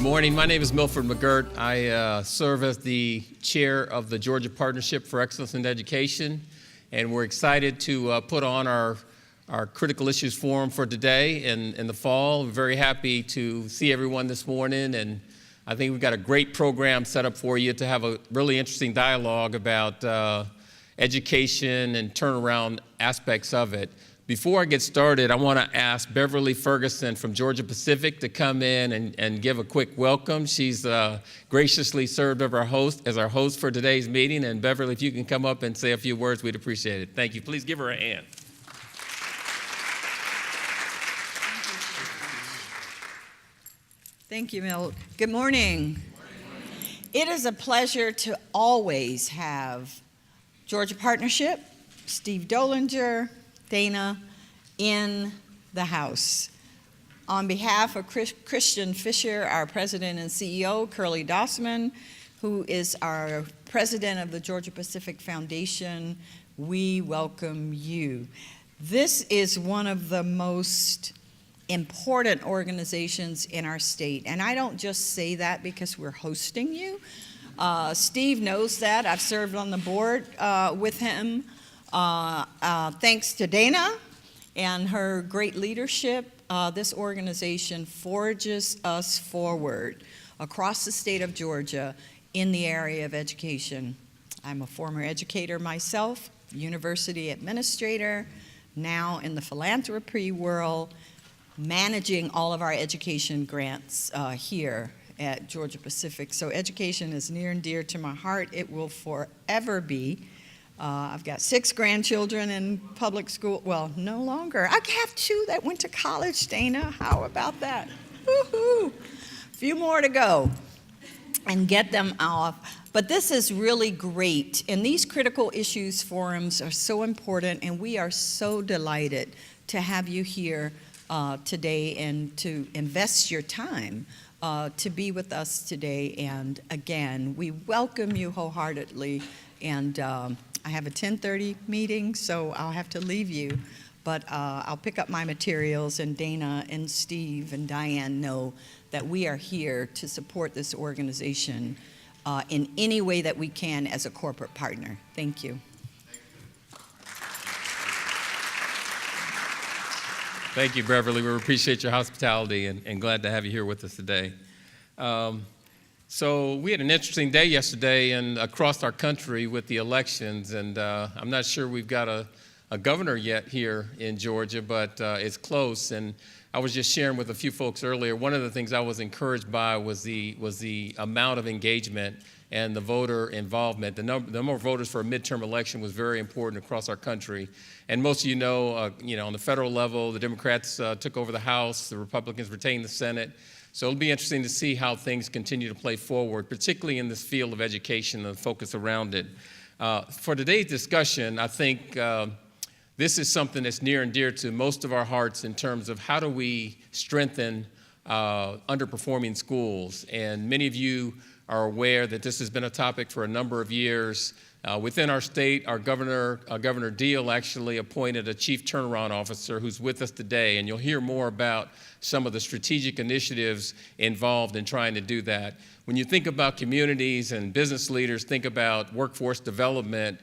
Good morning. My name is Milford McGirt. I serve as the chair of the Georgia Partnership for Excellence in Education, and we're excited to put on our Critical Issues Forum for today in the fall. We're very happy to see everyone this morning, and I think we've got a great program set up for you to have a really interesting dialogue about education and turnaround aspects of it. Before I get started, I want to ask Beverly Ferguson from Georgia Pacific to come in and give a quick welcome. She's graciously served as our host for today's meeting. And Beverly, if you can come up and say a few words, we'd appreciate it. Thank you. Please give her a hand. Thank you, Mil. Good morning. It is a pleasure to always have Georgia Partnership, Steve Dolinger, Dana in the house. On behalf of Christian Fisher, our president and CEO, Curly Dossman, who is our president of the Georgia Pacific Foundation, we welcome you. This is one of the most important organizations in our state, and I don't just say that because we're hosting you. Steve knows that. I've served on the board with him. Thanks to Dana and her great leadership, this organization forges us forward across the state of Georgia in the area of education. I'm a former educator myself, university administrator, now in the philanthropy world, managing all of our education grants here at Georgia Pacific. So education is near and dear to my heart. It will forever be. I've got 6 grandchildren in public school. Well, no longer. I have 2 that went to college, Dana. How about that? Woo-hoo. A few more to go and get them off. But this is really great. And these critical issues forums are so important, and we are so delighted to have you here today and to invest your time to be with us today. And again, we welcome you wholeheartedly. And I have a 10:30 meeting, so I'll have to leave you, but I'll pick up my materials, and Dana and Steve and Diane know that we are here to support this organization in any way that we can as a corporate partner. Thank you. Thank you, Beverly. We appreciate your hospitality and glad to have you here with us today. So we had an interesting day yesterday and across our country with the elections, and I'm not sure we've got a governor yet here in Georgia, but it's close. And I was just sharing with a few folks earlier, one of the things I was encouraged by was the amount of engagement and the voter involvement. The number of voters for a midterm election was very important across our country. And most of you know, on the federal level, the Democrats took over the House, the Republicans retained the Senate. So it'll be interesting to see how things continue to play forward, particularly in this field of education and the focus around it. For today's discussion, I think this is something that's near and dear to most of our hearts in terms of how do we strengthen underperforming schools. And many of you are aware that this has been a topic for a number of years. Within our state, our Governor Deal actually appointed a chief turnaround officer who's with us today, and you'll hear more about some of the strategic initiatives involved in trying to do that. When you think about communities and business leaders, think about workforce development,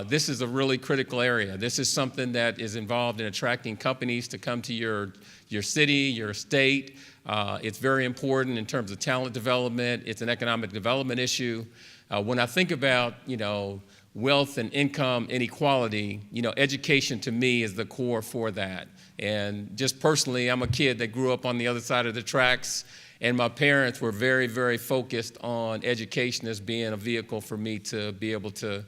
this is a really critical area. This is something that is involved in attracting companies to come to your city, your state. It's very important in terms of talent development. It's an economic development issue. When I think about, wealth and income inequality, education to me is the core for that. And just personally, I'm a kid that grew up on the other side of the tracks, and my parents were very, very focused on education as being a vehicle for me to be able to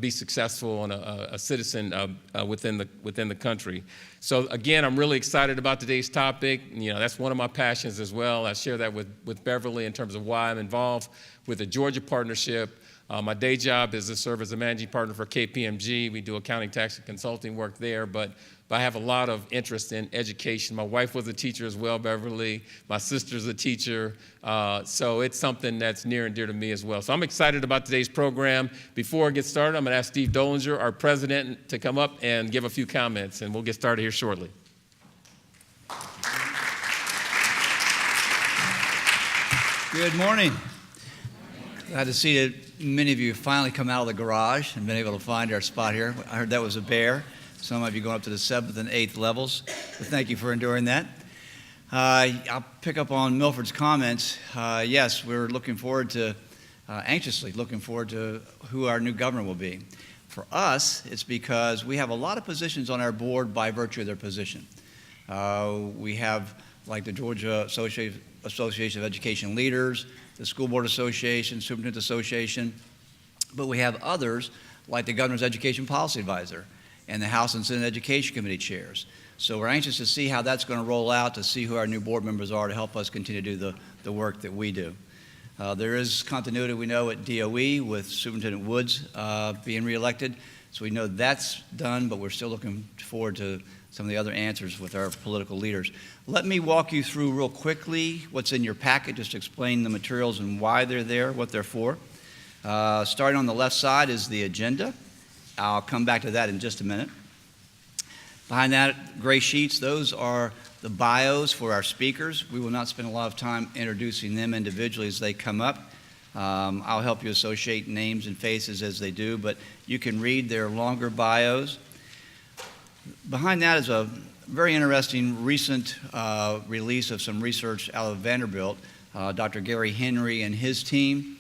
be successful and a citizen within the country. So again, I'm really excited about today's topic. That's one of my passions as well. I share that with Beverly in terms of why I'm involved with the Georgia Partnership. My day job is to serve as a managing partner for KPMG. We do accounting, tax, and consulting work there, but I have a lot of interest in education. My wife was a teacher as well, Beverly. My sister's a teacher, so it's something that's near and dear to me as well. So I'm excited about today's program. Before I get started, I'm going to ask Steve Dolinger, our president, to come up and give a few comments, and we'll get started here shortly. Good morning. Glad to see that many of you finally come out of the garage and been able to find our spot here. I heard that was a bear. Some of you going up to the 7th and 8th levels, but thank you for enduring that. I'll pick up on Milford's comments. Yes, we're looking forward to, anxiously looking forward to who our new governor will be. For us, it's because we have a lot of positions on our board by virtue of their position. We have, like the Georgia Association of Education Leaders, the School Board Association, Superintendent Association, but we have others like the Governor's Education Policy Advisor and the House and Senate Education Committee chairs. So we're anxious to see how that's going to roll out, to see who our new board members are to help us continue to do the work that we do. There is continuity, we know, at DOE with Superintendent Woods being reelected, so we know that's done, but we're still looking forward to some of the other answers with our political leaders. Let me walk you through real quickly what's in your packet, just to explain the materials and why they're there, what they're for. Starting on the left side is the agenda. I'll come back to that in just a minute. Behind that, gray sheets, those are the bios for our speakers. We will not spend a lot of time introducing them individually as they come up. I'll help you associate names and faces as they do, but you can read their longer bios. Behind that is a very interesting recent release of some research out of Vanderbilt. Dr. Gary Henry and his team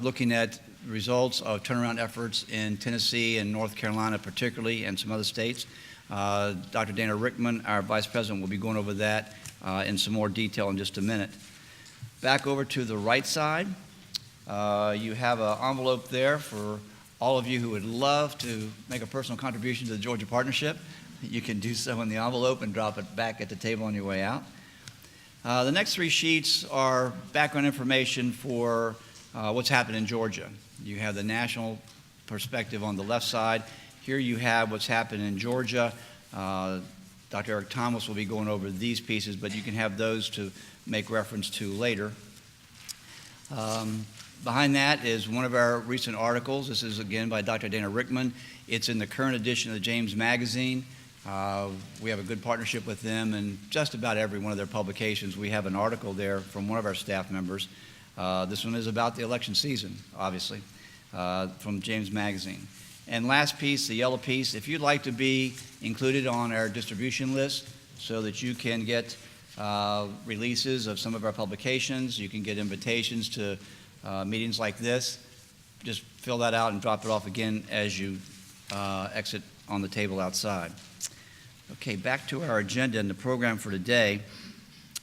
looking at results of turnaround efforts in Tennessee and North Carolina particularly, and some other states. Dr. Dana Rickman, our Vice President, will be going over that in some more detail in just a minute. Back over to the right side, you have an envelope there for all of you who would love to make a personal contribution to the Georgia Partnership. You can do so in the envelope and drop it back at the table on your way out. The next three sheets are background information for what's happened in Georgia. You have the national perspective on the left side. Here you have what's happened in Georgia. Dr. Eric Thomas will be going over these pieces, but you can have those to make reference to later. Behind that is one of our recent articles. This is, again, by Dr. Dana Rickman. It's in the current edition of the James Magazine. We have a good partnership with them, and just about every one of their publications, we have an article there from one of our staff members. This one is about the election season, obviously, from James Magazine. And last piece, the yellow piece, if you'd like to be included on our distribution list so that you can get releases of some of our publications, you can get invitations to meetings like this, just fill that out and drop it off again as you exit on the table outside. Okay, back to our agenda and the program for today.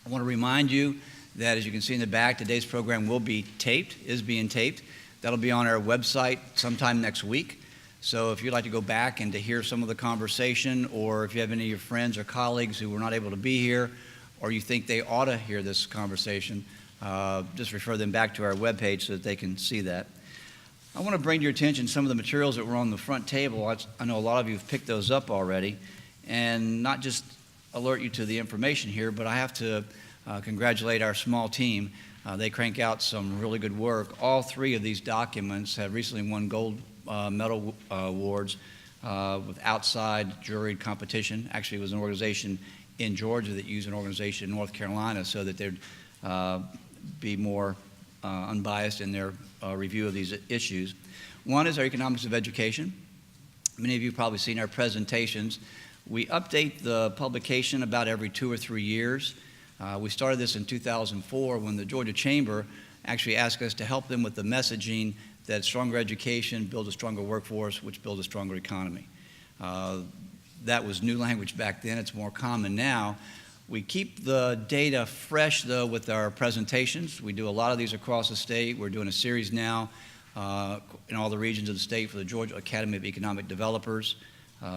I want to remind you that, as you can see in the back, today's program will be taped, is being taped. That'll be on our website sometime next week. So if you'd like to go back and to hear some of the conversation, or if you have any of your friends or colleagues who were not able to be here, or you think they ought to hear this conversation, just refer them back to our webpage so that they can see that. I want to bring to your attention some of the materials that were on the front table. I know a lot of you have picked those up already, and not just alert you to the information here, but I have to congratulate our small team. They crank out some really good work. All three of these documents have recently won gold medal awards with outside juried competition. Actually, it was an organization in Georgia that used an organization in North Carolina so that they'd be more unbiased in their review of these issues. One is our economics of education. Many of you have probably seen our presentations. We update the publication about every 2 or 3 years. We started this in 2004 when the Georgia Chamber actually asked us to help them with the messaging that stronger education builds a stronger workforce, which builds a stronger economy. That was new language back then. It's more common now. We keep the data fresh, though, with our presentations. We do a lot of these across the state. We're doing a series now in all the regions of the state for the Georgia Academy of Economic Developers.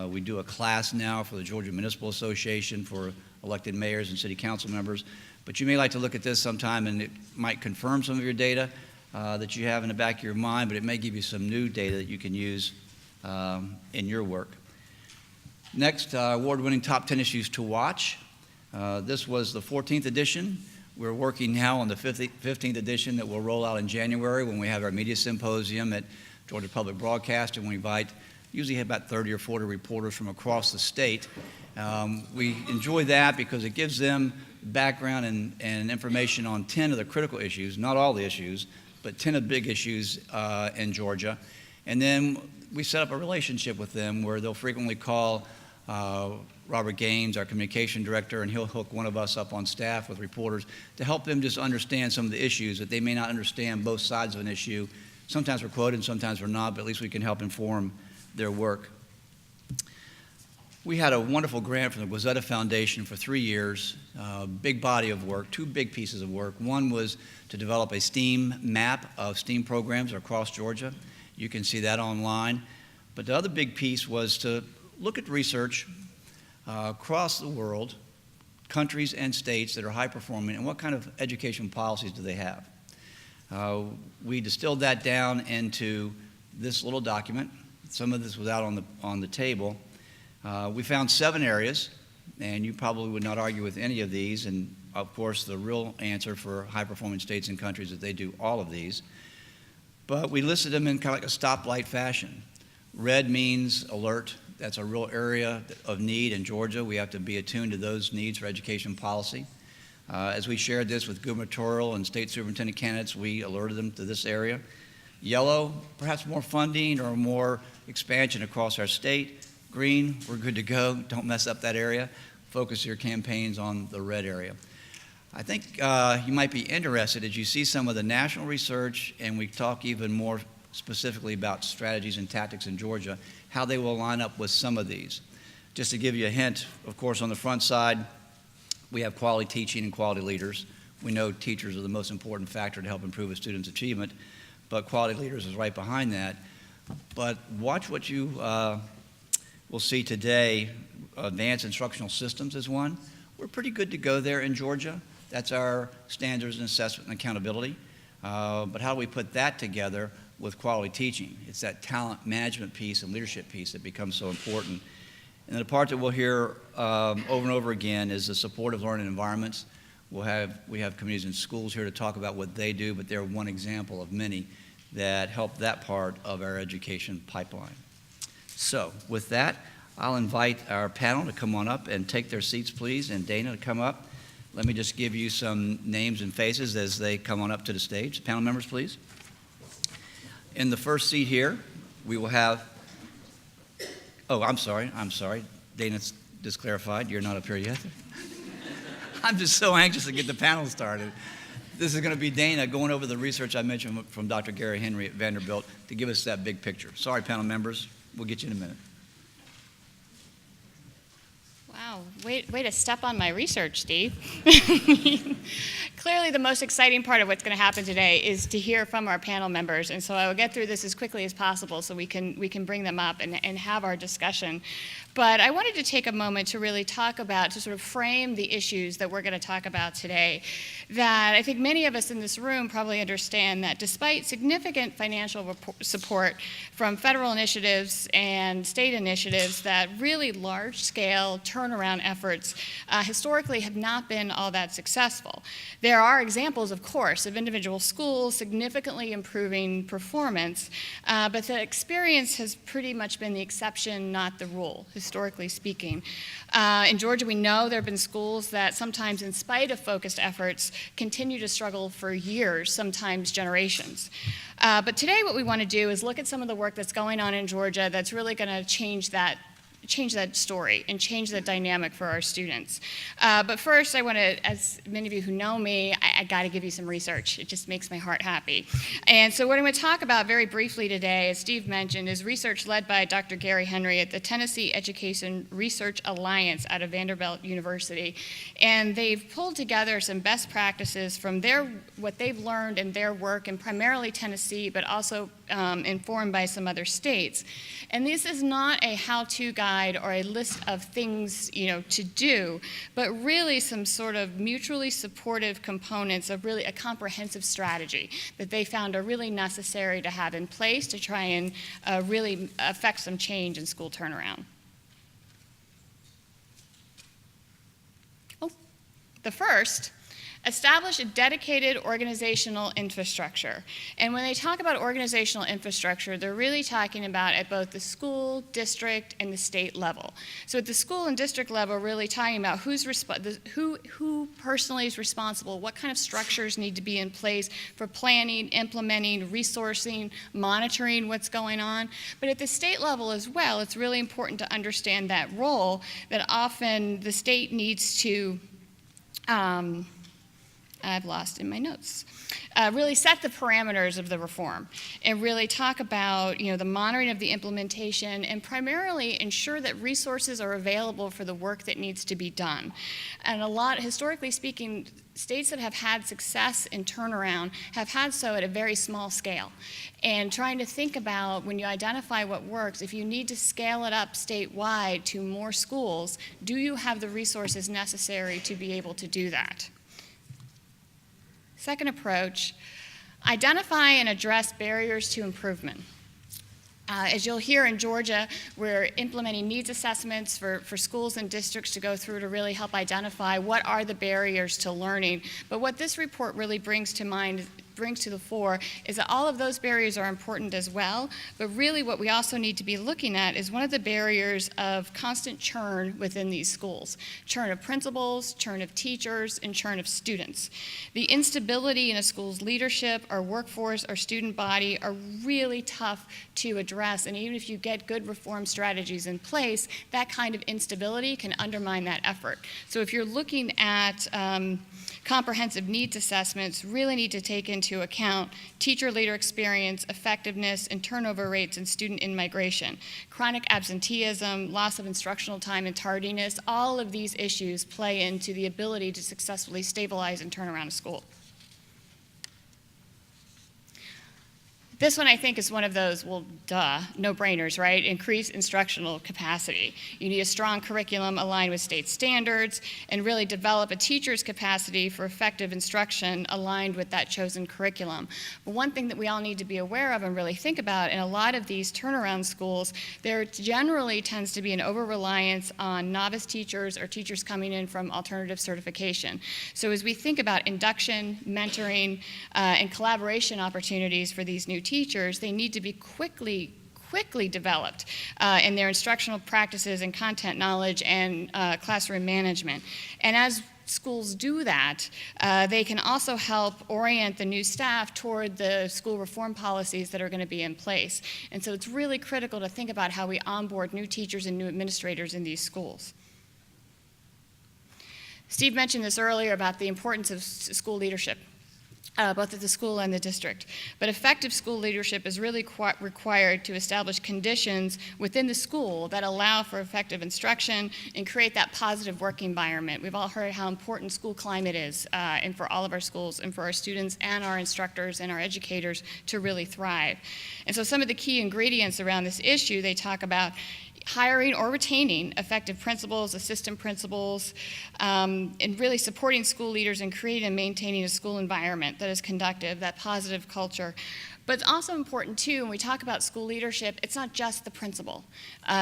We do a class now for the Georgia Municipal Association for elected mayors and city council members. But you may like to look at this sometime, and it might confirm some of your data that you have in the back of your mind, but it may give you some new data that you can use in your work. Next, award-winning top 10 issues to watch. This was the 14th edition. We're working now on the 15th edition that will roll out in January when we have our media symposium at Georgia Public Broadcasting. We invite usually have about 30 or 40 reporters from across the state. We enjoy that because it gives them background and information on 10 of the critical issues, not all the issues, but 10 of the big issues in Georgia. And then we set up a relationship with them where they'll frequently call Robert Gaines, our communication director, and he'll hook one of us up on staff with reporters to help them just understand some of the issues that they may not understand both sides of an issue. Sometimes we're quoted, sometimes we're not, but at least we can help inform their work. We had a wonderful grant from the Guazetta Foundation for 3 years, big body of work, 2 big pieces of work. One was to develop a STEAM map of STEAM programs across Georgia. You can see that online. But the other big piece was to look at research across the world, countries and states that are high performing, and what kind of education policies do they have. We distilled that down into this little document. Some of this was out on the table. We found 7 areas, and you probably would not argue with any of these, and of course the real answer for high-performing states and countries is that they do all of these. But we listed them in kind of like a stoplight fashion. Red means alert. That's a real area of need in Georgia. We have to be attuned to those needs for education policy. As we shared this with gubernatorial and state superintendent candidates, we alerted them to this area. Yellow, perhaps more funding or more expansion across our state. Green, we're good to go. Don't mess up that area. Focus your campaigns on the red area. I think you might be interested as you see some of the national research, and we talk even more specifically about strategies and tactics in Georgia, how they will line up with some of these. Just to give you a hint, of course, on the front side, we have quality teaching and quality leaders. We know teachers are the most important factor to help improve a student's achievement, but quality leaders is right behind that. But watch what you we'll see today. Advanced instructional systems is one. We're pretty good to go there in Georgia. That's our standards and assessment and accountability. But how do we put that together with quality teaching? It's that talent management piece and leadership piece that becomes so important. And the part that we'll hear over and over again is the supportive learning environments. We have communities in schools here to talk about what they do, but they're one example of many that help that part of our education pipeline. So with that, I'll invite our panel to come on up and take their seats, please, and Dana to come up. Let me just give you some names and faces as they come on up to the stage. Panel members, please. In the first seat here, we will have, I'm sorry. Dana's just clarified, you're not up here yet. I'm just so anxious to get the panel started. This is going to be Dana going over the research I mentioned from Dr. Gary Henry at Vanderbilt to give us that big picture. Sorry, panel members. We'll get you in a minute. Wow, way to step on my research, Steve. Clearly the most exciting part of what's going to happen today is to hear from our panel members, and so I will get through this as quickly as possible so we can bring them up and have our discussion. But I wanted to take a moment to really talk about, to sort of frame the issues that we're going to talk about today, that I think many of us in this room probably understand that despite significant financial support from federal initiatives and state initiatives, that really large-scale turnaround efforts historically have not been all that successful. There are examples, of course, of individual schools significantly improving performance, but the experience has pretty much been the exception, not the rule, historically speaking. In Georgia, we know there have been schools that sometimes, in spite of focused efforts, continue to struggle for years, sometimes generations. But today what we want to do is look at some of the work that's going on in Georgia that's really going to change that story and change the dynamic for our students. But first, I want to, as many of you who know me, I got to give you some research. It just makes my heart happy. And so what I'm going to talk about very briefly today, as Steve mentioned, is research led by Dr. Gary Henry at the Tennessee Education Research Alliance out of Vanderbilt University. And they've pulled together some best practices from what they've learned in their work in primarily Tennessee, but also informed by some other states. And this is not a how-to guide or a list of things, to do, but really some sort of mutually supportive components of really a comprehensive strategy that they found are really necessary to have in place to try and really affect some change in school turnaround. The first Establish a dedicated organizational infrastructure. And when they talk about organizational infrastructure, they're really talking about at both the school, district, and the state level. So at the school and district level, really talking about who personally is responsible, what kind of structures need to be in place for planning, implementing, resourcing, monitoring what's going on. But at the state level as well, it's really important to understand that role that often the state needs to I've lost in my notes. Really set the parameters of the reform and really talk about the monitoring of the implementation and primarily ensure that resources are available for the work that needs to be done. And historically speaking, states that have had success in turnaround have had so at a very small scale. And trying to think about when you identify what works, if you need to scale it up statewide to more schools, do you have the resources necessary to be able to do that? Second approach, identify and address barriers to improvement. As you'll hear in Georgia, we're implementing needs assessments for schools and districts to go through to really help identify what are the barriers to learning. But what this report really brings to the fore is that all of those barriers are important as well, but really what we also need to be looking at is one of the barriers of constant churn within these schools. Churn of principals, churn of teachers, and churn of students. The instability in a school's leadership, our workforce, our student body are really tough to address, and even if you get good reform strategies in place, that kind of instability can undermine that effort. So if you're looking at comprehensive needs assessments, really need to take into account teacher-leader experience, effectiveness, and turnover rates in student in-migration. Chronic absenteeism, loss of instructional time, and tardiness, all of these issues play into the ability to successfully stabilize and turn around a school. This one I think is one of those, well, no-brainers, right? Increase instructional capacity. You need a strong curriculum aligned with state standards and really develop a teacher's capacity for effective instruction aligned with that chosen curriculum. But one thing that we all need to be aware of and really think about in a lot of these turnaround schools, there generally tends to be an over-reliance on novice teachers or teachers coming in from alternative certification. So as we think about induction, mentoring, and collaboration opportunities for these new teachers, they need to be quickly developed in their instructional practices and content knowledge and classroom management. And as schools do that, they can also help orient the new staff toward the school reform policies that are going to be in place. And so it's really critical to think about how we onboard new teachers and new administrators in these schools. Steve mentioned this earlier about the importance of school leadership. Both at the school and the district. But effective school leadership is really required to establish conditions within the school that allow for effective instruction and create that positive work environment. We've all heard how important school climate is and for all of our schools and for our students and our instructors and our educators to really thrive. And so some of the key ingredients around this issue, they talk about hiring or retaining effective principals, assistant principals, and really supporting school leaders and creating and maintaining a school environment that is conducive, that positive culture. But it's also important, too, when we talk about school leadership, it's not just the principal.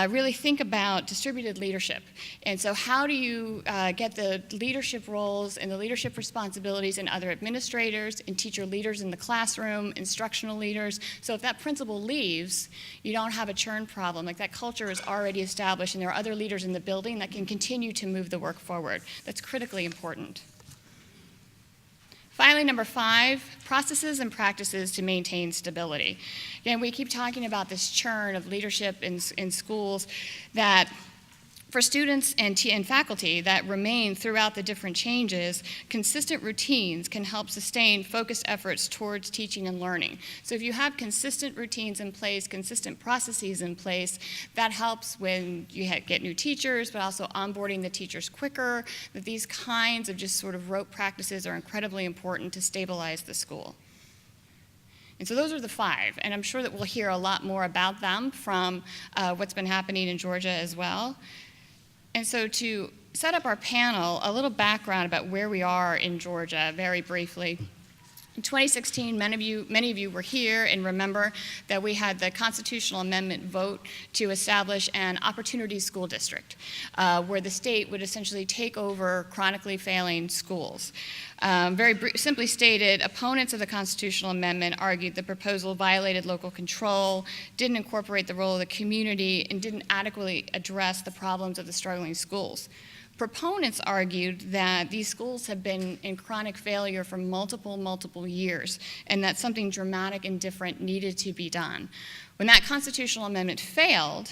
Really think about distributed leadership. And so how do you get the leadership roles and the leadership responsibilities in other administrators and teacher leaders in the classroom, instructional leaders? So if that principal leaves, you don't have a churn problem. Like that culture is already established and there are other leaders in the building that can continue to move the work forward. That's critically important. Finally, number 5, processes and practices to maintain stability. Again, we keep talking about this churn of leadership in schools that for students and faculty that remain throughout the different changes, consistent routines can help sustain focused efforts towards teaching and learning. So if you have consistent routines in place, consistent processes in place, that helps when you get new teachers, but also onboarding the teachers quicker, that these kinds of just sort of rote practices are incredibly important to stabilize the school. And so those are the 5, and I'm sure that we'll hear a lot more about them from what's been happening in Georgia as well. And so to set up our panel, a little background about where we are in Georgia, very briefly. In 2016, many of you were here and remember that we had the constitutional amendment vote to establish an opportunity school district where the state would essentially take over chronically failing schools. Simply stated, opponents of the constitutional amendment argued the proposal violated local control, didn't incorporate the role of the community, and didn't adequately address the problems of the struggling schools. Proponents argued that these schools have been in chronic failure for multiple years, and that something dramatic and different needed to be done. When that constitutional amendment failed,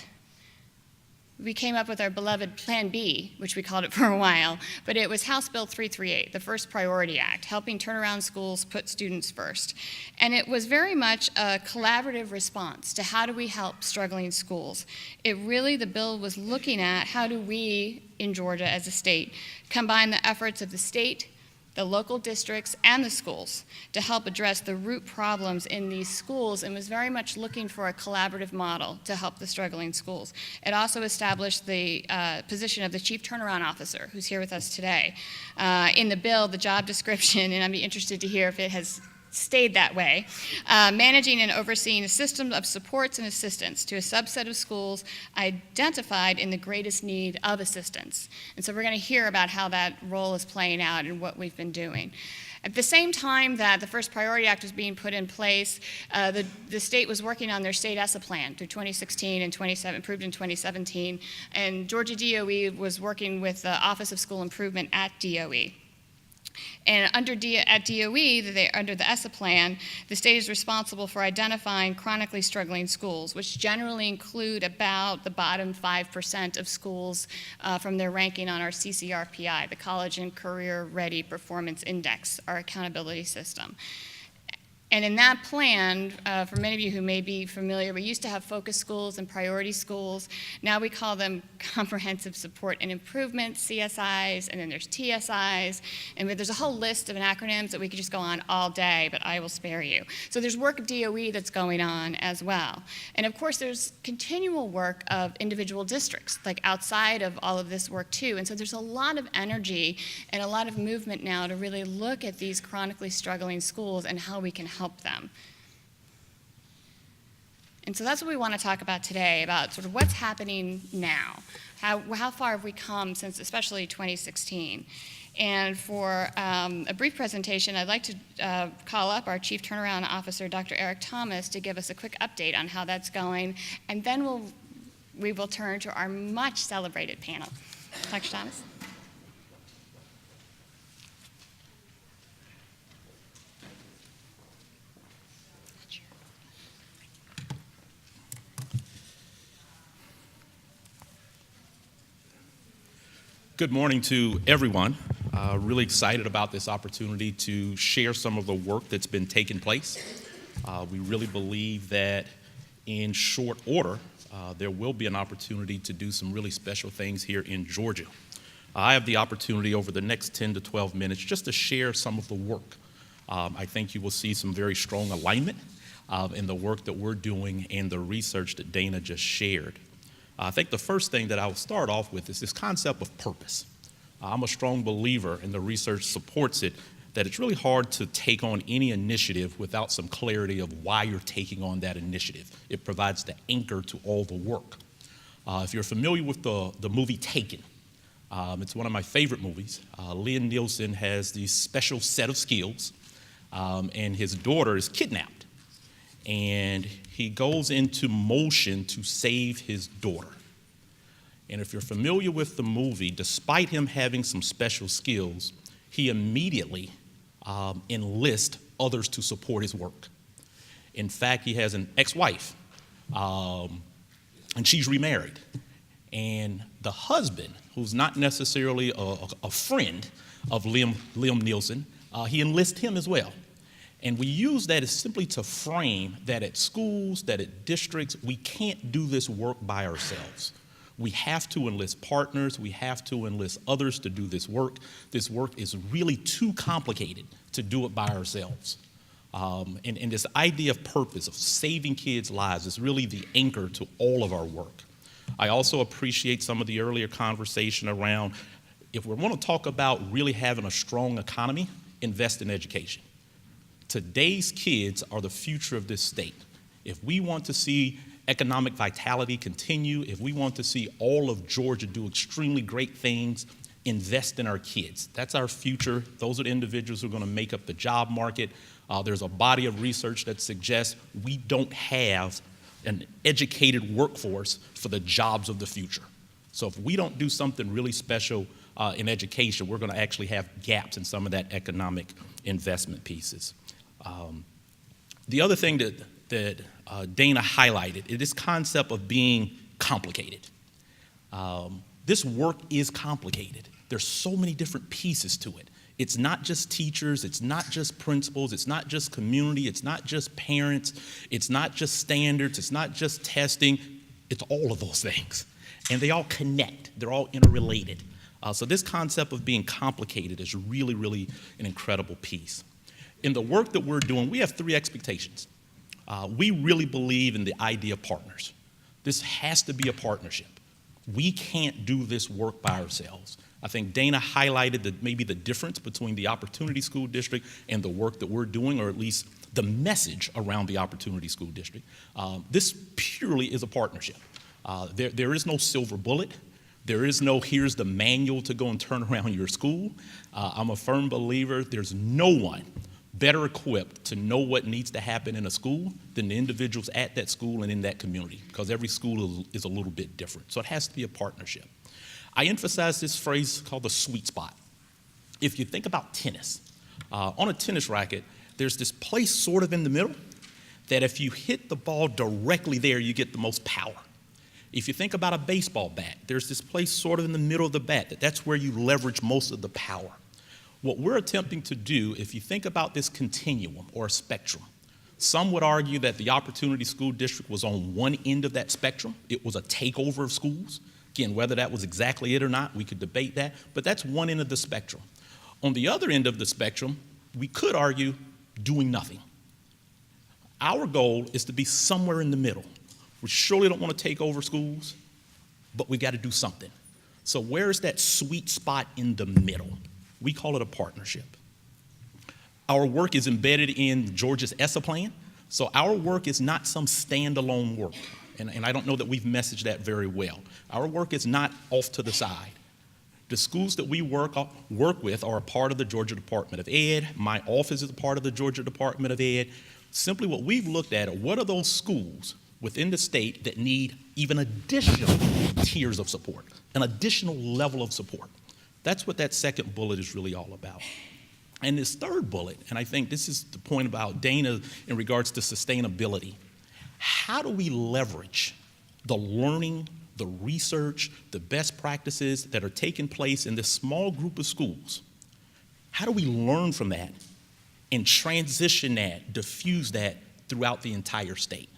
we came up with our beloved Plan B, which we called it for a while, but it was House Bill 338, the First Priority Act, helping turn around schools, put students first. And it was very much a collaborative response to how do we help struggling schools. The bill was looking at how do we, in Georgia as a state, combine the efforts of the state, the local districts, and the schools to help address the root problems in these schools, and was very much looking for a collaborative model to help the struggling schools. It also established the position of the Chief Turnaround Officer, who's here with us today. In the bill, the job description, and I'd be interested to hear if it has stayed that way, managing and overseeing a system of supports and assistance to a subset of schools identified in the greatest need of assistance. And so we're going to hear about how that role is playing out and what we've been doing. At the same time that the First Priority Act was being put in place, the state was working on their state ESSA plan through 2016 and approved in 2017, and Georgia DOE was working with the Office of School Improvement at DOE. And at DOE, under the ESSA plan, the state is responsible for identifying chronically struggling schools, which generally include about the bottom 5% of schools from their ranking on our CCRPI, the College and Career Ready Performance Index, our accountability system. And in that plan, for many of you who may be familiar, we used to have focus schools and priority schools. Now we call them comprehensive support and improvement, CSIs, and then there's TSIs. And there's a whole list of acronyms that we could just go on all day, but I will spare you. So there's work of DOE that's going on as well. And of course, there's continual work of individual districts, like outside of all of this work too. And so there's a lot of energy and a lot of movement now to really look at these chronically struggling schools and how we can help them. And so that's what we want to talk about today, about sort of what's happening now. How far have we come since especially 2016? And for a brief presentation, I'd like to call up our Chief Turnaround Officer, Dr. Eric Thomas, to give us a quick update on how that's going, and then we will turn to our much celebrated panel. Dr. Thomas? Good morning to everyone. Really excited about this opportunity to share some of the work that's been taking place. We really believe that in short order, there will be an opportunity to do some really special things here in Georgia. I have the opportunity over the next 10 to 12 minutes just to share some of the work. I think you will see some very strong alignment in the work that we're doing and the research that Dana just shared. I think the first thing that I will start off with is this concept of purpose. I'm a strong believer, and the research supports it, that it's really hard to take on any initiative without some clarity of why you're taking on that initiative. It provides the anchor to all the work. If you're familiar with the movie Taken, it's one of my favorite movies. Liam Neeson has this special set of skills, and his daughter is kidnapped. And he goes into motion to save his daughter. And if you're familiar with the movie, despite him having some special skills, he immediately enlists others to support his work. In fact, he has an ex-wife, and she's remarried. And the husband, who's not necessarily a friend of Liam Neeson, he enlists him as well. And we use that as simply to frame that at schools, that at districts, we can't do this work by ourselves. We have to enlist partners. We have to enlist others to do this work. This work is really too complicated to do it by ourselves. And this idea of purpose, of saving kids' lives, is really the anchor to all of our work. I also appreciate some of the earlier conversation around, if we want to talk about really having a strong economy, invest in education. Today's kids are the future of this state. If we want to see economic vitality continue, if we want to see all of Georgia do extremely great things, invest in our kids. That's our future. Those are the individuals who are going to make up the job market. There's a body of research that suggests we don't have an educated workforce for the jobs of the future. So if we don't do something really special in education, we're going to actually have gaps in some of that economic investment pieces. The other thing that Dana highlighted is this concept of being complicated. This work is complicated. There's so many different pieces to it. It's not just teachers, it's not just principals, it's not just community, it's not just parents, it's not just standards, it's not just testing, it's all of those things. And they all connect, they're all interrelated. So this concept of being complicated is really, really an incredible piece. In the work that we're doing, we have 3 expectations. We really believe in the idea of partners. This has to be a partnership. We can't do this work by ourselves. I think Dana highlighted maybe the difference between the Opportunity School District and the work that we're doing, or at least the message around the Opportunity School District. This purely is a partnership. There is no silver bullet. There is no, here's the manual to go and turn around your school. I'm a firm believer there's no one better equipped to know what needs to happen in a school than the individuals at that school and in that community, because every school is a little bit different. So it has to be a partnership. I emphasize this phrase called the sweet spot. If you think about tennis, on a tennis racket, there's this place sort of in the middle that if you hit the ball directly there, you get the most power. If you think about a baseball bat, there's this place sort of in the middle of the bat that's where you leverage most of the power. What we're attempting to do, if you think about this continuum or a spectrum, some would argue that the Opportunity School District was on one end of that spectrum. It was a takeover of schools. Again, whether that was exactly it or not, we could debate that, but that's one end of the spectrum. On the other end of the spectrum, we could argue doing nothing. Our goal is to be somewhere in the middle. We surely don't want to take over schools, but we got to do something. So where's that sweet spot in the middle? We call it a partnership. Our work is embedded in Georgia's ESSA plan, so our work is not some standalone work, and I don't know that we've messaged that very well. Our work is not off to the side. The schools that we work with are a part of the Georgia Department of Ed. My office is a part of the Georgia Department of Ed. Simply what we've looked at are what are those schools within the state that need even additional tiers of support, an additional level of support. That's what that second bullet is really all about. And this third bullet, and I think this is the point about Dana in regards to sustainability. How do we leverage the learning, the research, the best practices that are taking place in this small group of schools? How do we learn from that and transition that, diffuse that throughout the entire state?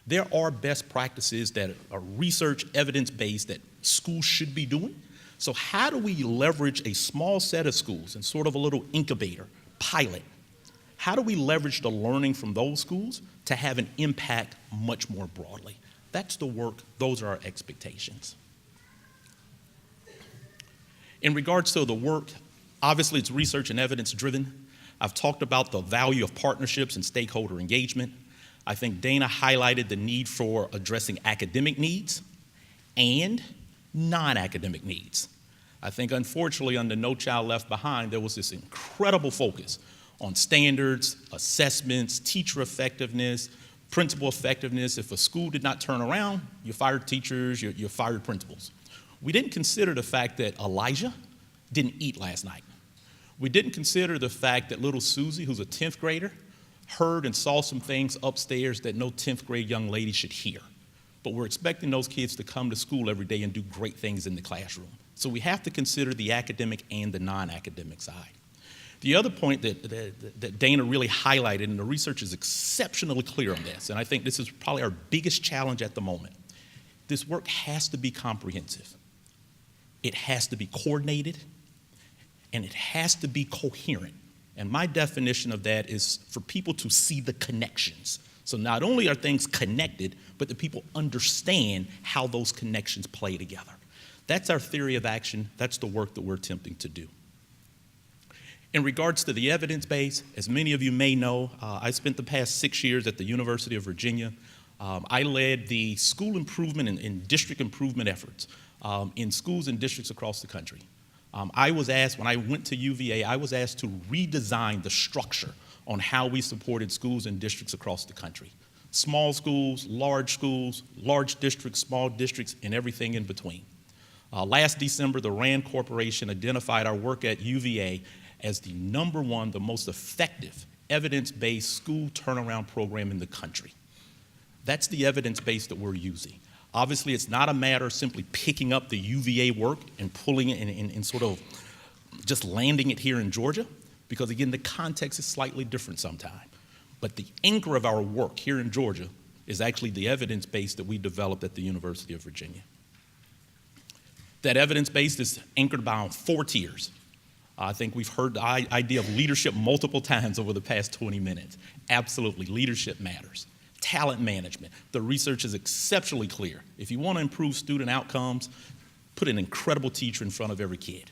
There are best practices that are research, evidence-based that schools should be doing. So how do we leverage a small set of schools and sort of a little incubator, pilot? How do we leverage the learning from those schools to have an impact much more broadly? That's the work, those are our expectations. In regards to the work, obviously it's research and evidence driven. I've talked about the value of partnerships and stakeholder engagement. I think Dana highlighted the need for addressing academic needs and non-academic needs. I think unfortunately under No Child Left Behind, there was this incredible focus on standards, assessments, teacher effectiveness, principal effectiveness. If a school did not turn around, you fired teachers, you fired principals. We didn't consider the fact that Elijah didn't eat last night. We didn't consider the fact that little Susie, who's a 10th grader, heard and saw some things upstairs that no 10th grade young lady should hear. But we're expecting those kids to come to school every day and do great things in the classroom. So we have to consider the academic and the non-academic side. The other point that Dana really highlighted, and the research is exceptionally clear on this, and I think this is probably our biggest challenge at the moment, this work has to be comprehensive. It has to be coordinated, and it has to be coherent. And my definition of that is for people to see the connections. So not only are things connected, but that people understand how those connections play together. That's our theory of action. That's the work that we're attempting to do. In regards to the evidence base, as many of you may know, I spent the past 6 years at the University of Virginia. I led the school improvement and district improvement efforts in schools and districts across the country. I was asked, when I went to UVA, I was asked to redesign the structure on how we supported schools and districts across the country. Small schools, large districts, small districts, and everything in between. Last December, the RAND Corporation identified our work at UVA as the #1, the most effective evidence-based school turnaround program in the country. That's the evidence base that we're using. Obviously, it's not a matter of simply picking up the UVA work and pulling it and sort of just landing it here in Georgia, because again, the context is slightly different sometimes. But the anchor of our work here in Georgia is actually the evidence base that we developed at the University of Virginia. That evidence base is anchored by 4 tiers. I think we've heard the idea of leadership multiple times over the past 20 minutes. Absolutely, leadership matters. Talent management. The research is exceptionally clear. If you want to improve student outcomes, put an incredible teacher in front of every kid.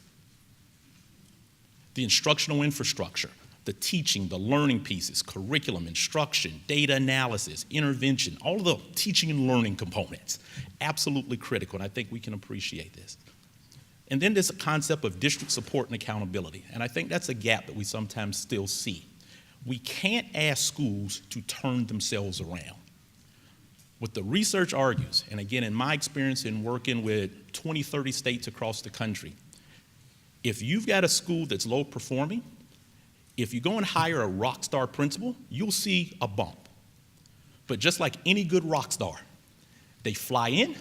The instructional infrastructure, the teaching, the learning pieces, curriculum, instruction, data analysis, intervention, all of the teaching and learning components, absolutely critical, and I think we can appreciate this. And then there's a concept of district support and accountability, and I think that's a gap that we sometimes still see. We can't ask schools to turn themselves around. What the research argues, and again, in my experience in working with 20, 30 states across the country, if you've got a school that's low performing, if you go and hire a rock star principal, you'll see a bump. But just like any good rock star, they fly in,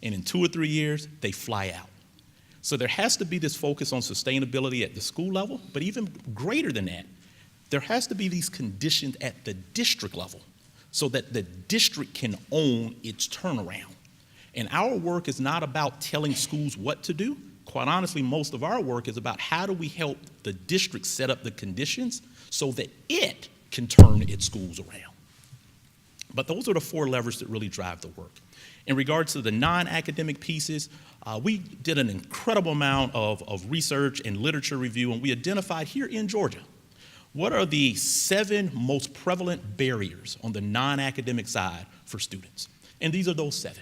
and in 2 or 3 years, they fly out. So there has to be this focus on sustainability at the school level, but even greater than that, there has to be these conditions at the district level so that the district can own its turnaround. And our work is not about telling schools what to do. Quite honestly, most of our work is about how do we help the district set up the conditions so that it can turn its schools around. But those are the 4 levers that really drive the work. In regards to the non-academic pieces, we did an incredible amount of research and literature review, and we identified here in Georgia, what are the 7 most prevalent barriers on the non-academic side for students? And these are those 7.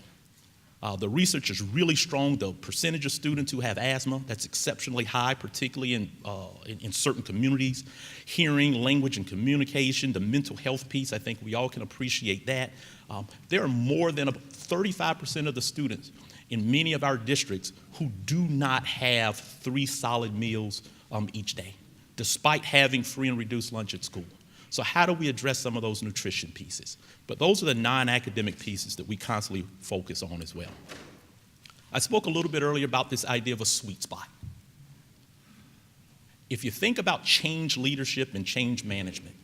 The research is really strong. The percentage of students who have asthma, that's exceptionally high, particularly in certain communities. Hearing, language, and communication, the mental health piece, I think we all can appreciate that. There are more than 35% of the students in many of our districts who do not have 3 solid meals each day, despite having free and reduced lunch at school. So how do we address some of those nutrition pieces? But those are the non-academic pieces that we constantly focus on as well. I spoke a little bit earlier about this idea of a sweet spot. If you think about change leadership and change management,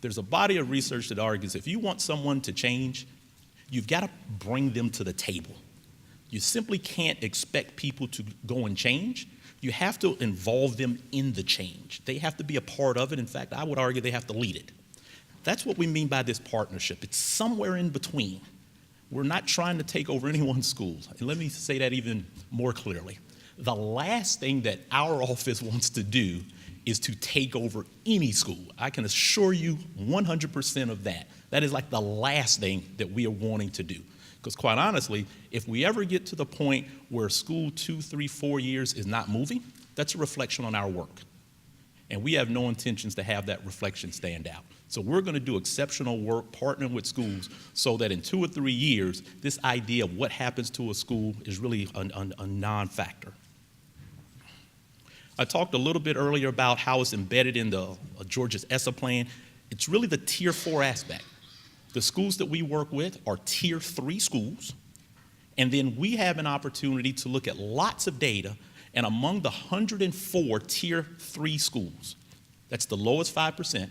there's a body of research that argues if you want someone to change, you've got to bring them to the table. You simply can't expect people to go and change. You have to involve them in the change. They have to be a part of it. In fact, I would argue they have to lead it. That's what we mean by this partnership. It's somewhere in between. We're not trying to take over anyone's schools. And let me say that even more clearly. The last thing that our office wants to do is to take over any school. I can assure you 100% of that. That is like the last thing that we are wanting to do. Because quite honestly, if we ever get to the point where school 2, 3, 4 years is not moving, that's a reflection on our work. And we have no intentions to have that reflection stand out. So we're going to do exceptional work partnering with schools so that in 2 or 3 years, this idea of what happens to a school is really a non-factor. I talked a little bit earlier about how it's embedded in the Georgia's ESSA plan. It's really the Tier 4 aspect. The schools that we work with are Tier 3 schools, and then we have an opportunity to look at lots of data, and among the 104 Tier 3 schools, that's the lowest 5%,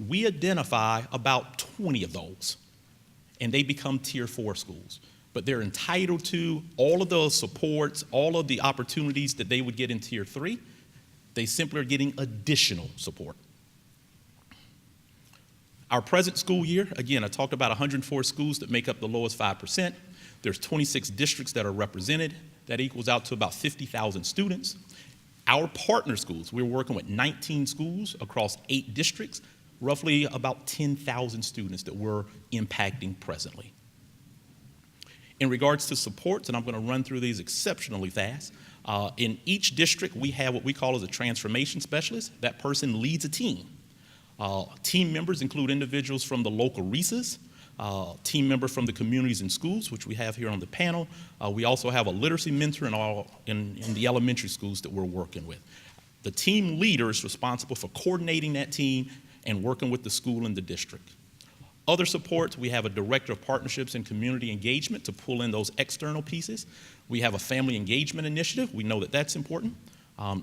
we identify about 20 of those, and they become Tier 4 schools. But they're entitled to all of those supports, all of the opportunities that they would get in Tier 3. They simply are getting additional support. Our present school year, again, I talked about 104 schools that make up the lowest 5%. There's 26 districts that are represented. That equals out to about 50,000 students. Our partner schools, we're working with 19 schools across 8 districts, roughly about 10,000 students that we're impacting presently. In regards to supports, and I'm going to run through these exceptionally fast, in each district we have what we call as a transformation specialist. That person leads a team. Team members include individuals from the local RESAs, team member from the communities and schools, which we have here on the panel. We also have a literacy mentor in the elementary schools that we're working with. The team leader is responsible for coordinating that team and working with the school and the district. Other supports, we have a director of partnerships and community engagement to pull in those external pieces. We have a family engagement initiative. We know that that's important.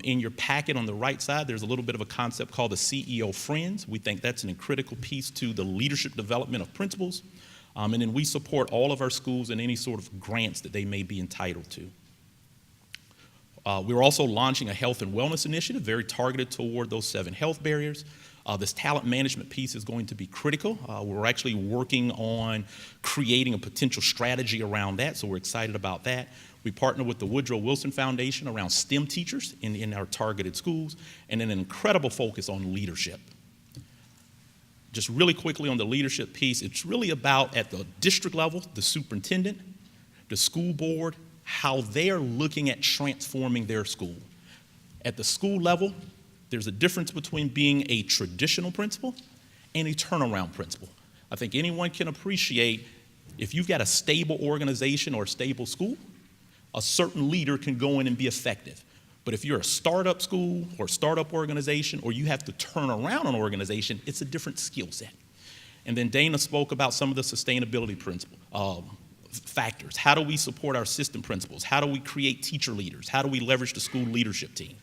In your packet on the right side, there's a little bit of a concept called the CEO Friends. We think that's a critical piece to the leadership development of principals. And then we support all of our schools in any sort of grants that they may be entitled to. We're also launching a health and wellness initiative, very targeted toward those 7 health barriers. This talent management piece is going to be critical. We're actually working on creating a potential strategy around that, so we're excited about that. We partner with the Woodrow Wilson Foundation around STEM teachers in our targeted schools, and then an incredible focus on leadership. Just really quickly on the leadership piece, it's really about at the district level, the superintendent, the school board, how they are looking at transforming their school. At the school level, there's a difference between being a traditional principal and a turnaround principal. I think anyone can appreciate if you've got a stable organization or a stable school, a certain leader can go in and be effective. But if you're a startup school or startup organization, or you have to turn around an organization, it's a different skill set. And then Dana spoke about some of the sustainability factors. How do we support our system principals? How do we create teacher leaders? How do we leverage the school leadership team?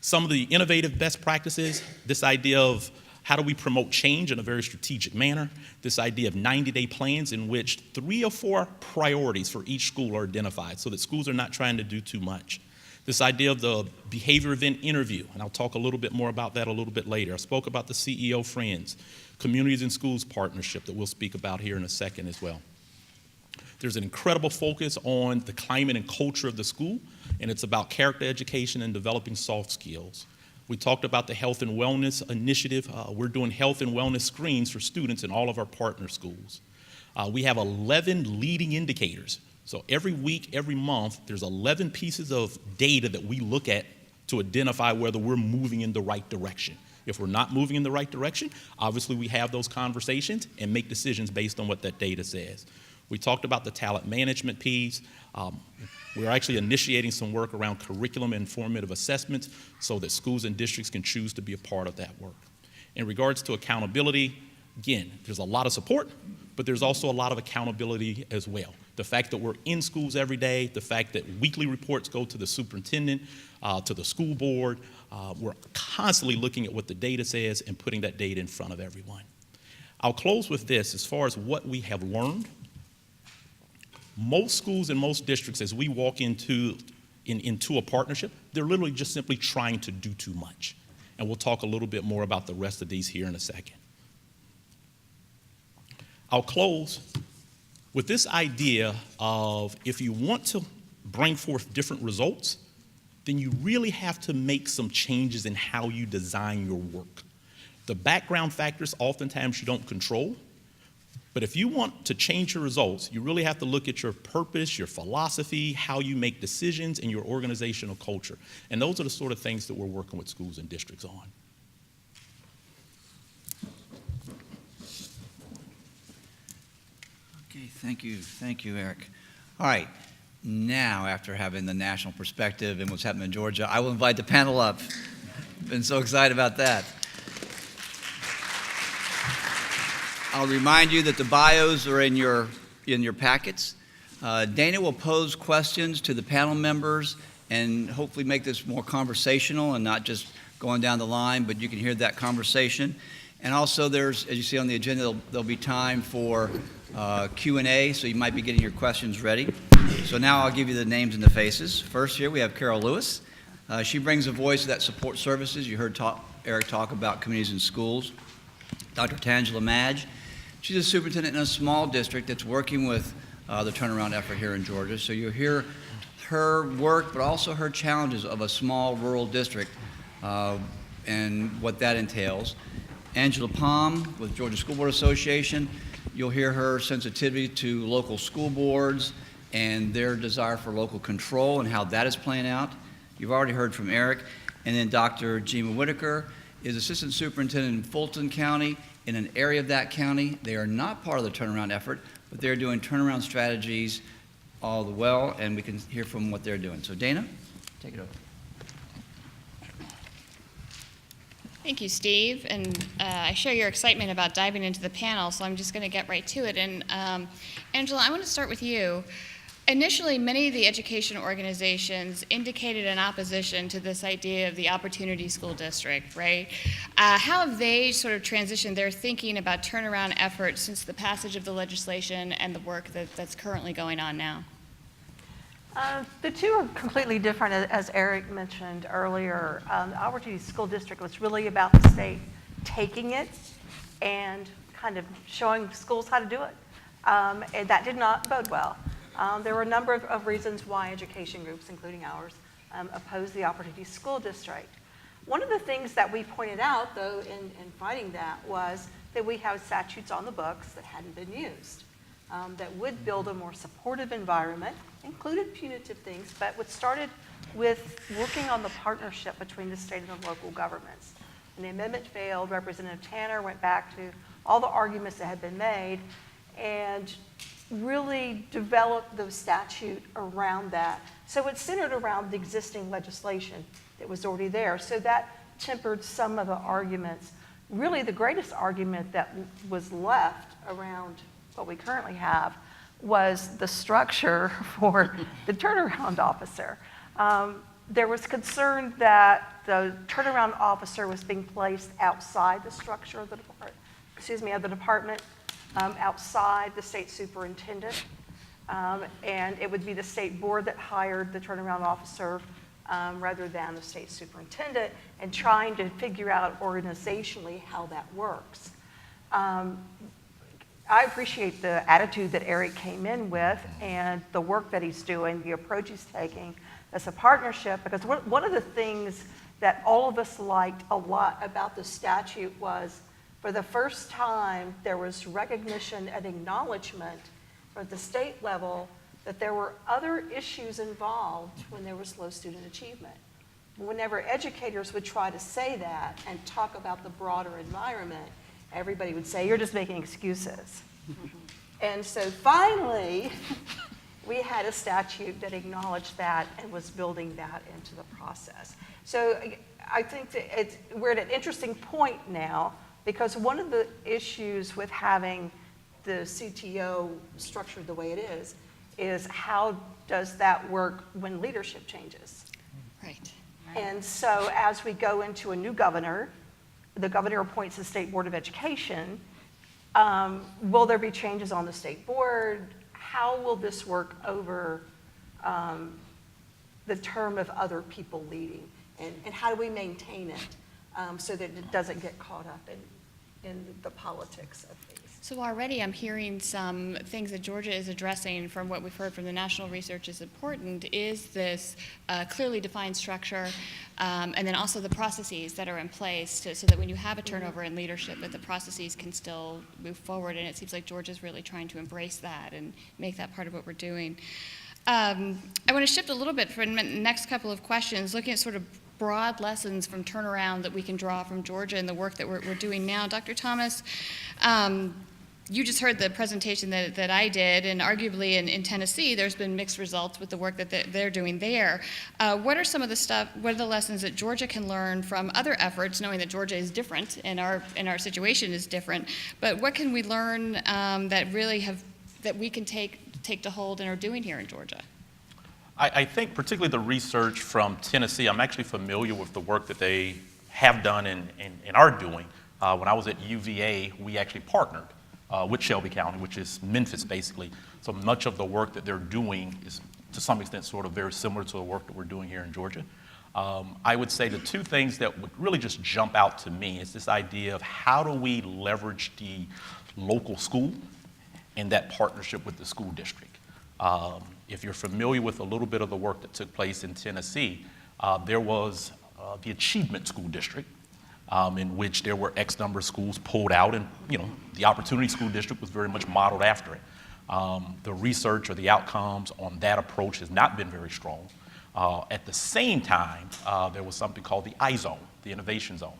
Some of the innovative best practices, this idea of how do we promote change in a very strategic manner, this idea of 90-day plans in which 3 or 4 priorities for each school are identified so that schools are not trying to do too much. This idea of the behavior event interview, and I'll talk a little bit more about that a little bit later. I spoke about the CEO Friends, Communities and Schools partnership that we'll speak about here in a second as well. There's an incredible focus on the climate and culture of the school, and it's about character education and developing soft skills. We talked about the health and wellness initiative. We're doing health and wellness screens for students in all of our partner schools. We have 11 leading indicators. So every week, every month, there's 11 pieces of data that we look at to identify whether we're moving in the right direction. If we're not moving in the right direction, obviously we have those conversations and make decisions based on what that data says. We talked about the talent management piece. We're actually initiating some work around curriculum and formative assessments so that schools and districts can choose to be a part of that work. In regards to accountability, again, there's a lot of support, but there's also a lot of accountability as well. The fact that we're in schools every day, the fact that weekly reports go to the superintendent, to the school board, we're constantly looking at what the data says and putting that data in front of everyone. I'll close with this as far as what we have learned. Most schools and most districts, as we walk into a partnership, they're literally just simply trying to do too much. And we'll talk a little bit more about the rest of these here in a second. I'll close with this idea of if you want to bring forth different results, then you really have to make some changes in how you design your work. The background factors oftentimes you don't control. But if you want to change your results, you really have to look at your purpose, your philosophy, how you make decisions, and your organizational culture. And those are the sort of things that we're working with schools and districts on. Okay, thank you, Eric. All right, now after having the national perspective and what's happening in Georgia, I will invite the panel up. Been so excited about that. I'll remind you that the bios are in your packets. Dana will pose questions to the panel members and hopefully make this more conversational and not just going down the line, but you can hear that conversation. And also there's, as you see on the agenda, there'll be time for Q&A, so you might be getting your questions ready. So now I'll give you the names and the faces. First here we have Carol Lewis. She brings a voice that support services. You heard Eric talk about communities and schools. Dr. Tangela Madge. She's a superintendent in a small district that's working with the turnaround effort here in Georgia. So you'll hear her work, but also her challenges of a small rural district and what that entails. Angela Palm with Georgia School Board Association. You'll hear her sensitivity to local school boards and their desire for local control and how that is playing out. You've already heard from Eric. And then Dr. Gina Whitaker is Assistant Superintendent in Fulton County, in an area of that county. They are not part of the turnaround effort, but they're doing turnaround strategies all the well, and we can hear from what they're doing. So Dana, take it over. Thank you, Steve. And I share your excitement about diving into the panel, so I'm just going to get right to it. And Angela, I want to start with you. Initially, many of the education organizations indicated an opposition to this idea of the Opportunity School District, right? How have they sort of transitioned their thinking about turnaround efforts since the passage of the legislation and the work that's currently going on now? The two are completely different, as Eric mentioned earlier. The Opportunity School District was really about the state taking it and kind of showing schools how to do it. And that did not bode well. There were a number of reasons why education groups, including ours, opposed the Opportunity School District. One of the things that we pointed out, though, in fighting that was that we have statutes on the books that hadn't been used, that would build a more supportive environment, included punitive things, but what started with working on the partnership between the state and the local governments. And the amendment failed. Representative Tanner went back to all the arguments that had been made and really developed the statute around that. So it's centered around the existing legislation that was already there. So that tempered some of the arguments. Really, the greatest argument that was left around what we currently have was the structure for the turnaround officer. There was concern that the turnaround officer was being placed outside the structure of the department, outside the state superintendent, and it would be the state board that hired the turnaround officer rather than the state superintendent, and trying to figure out organizationally how that works. I appreciate the attitude that Eric came in with and the work that he's doing, the approach he's taking as a partnership, because one of the things that all of us liked a lot about the statute was, for the first time, there was recognition and acknowledgement at the state level that there were other issues involved when there was low student achievement. Whenever educators would try to say that and talk about the broader environment, everybody would say, you're just making excuses. And so finally, we had a statute that acknowledged that and was building that into the process. So I think that we're at an interesting point now, because one of the issues with having the CTO structured the way it is how does that work when leadership changes? Right. And so as we go into a new governor, the governor appoints the State Board of Education. Will there be changes on the state board? How will this work over the term of other people leading? And how do we maintain it so that it doesn't get caught up in the politics of things? So already I'm hearing some things that Georgia is addressing from what we've heard from the national research is important is this clearly defined structure and then also the processes that are in place so that when you have a turnover in leadership that the processes can still move forward, and it seems like Georgia's really trying to embrace that and make that part of what we're doing. I want to shift a little bit for the next couple of questions, looking at sort of broad lessons from turnaround that we can draw from Georgia and the work that we're doing now. Dr. Thomas, you just heard the presentation that I did, and arguably in Tennessee, there's been mixed results with the work that they're doing there. What are some of what are the lessons that Georgia can learn from other efforts, knowing that Georgia is different and our situation is different, but what can we learn that we can take to hold and are doing here in Georgia? I think particularly the research from Tennessee, I'm actually familiar with the work that they have done and are doing. When I was at UVA, we actually partnered with Shelby County, which is Memphis basically. So much of the work that they're doing is to some extent sort of very similar to the work that we're doing here in Georgia. I would say the two things that would really just jump out to me is this idea of how do we leverage the local school and that partnership with the school district. If you're familiar with a little bit of the work that took place in Tennessee, there was the Achievement School District, in which there were X number of schools pulled out, and the Opportunity School District was very much modeled after it. The research or the outcomes on that approach has not been very strong. At the same time, there was something called the I-Zone, the Innovation Zone.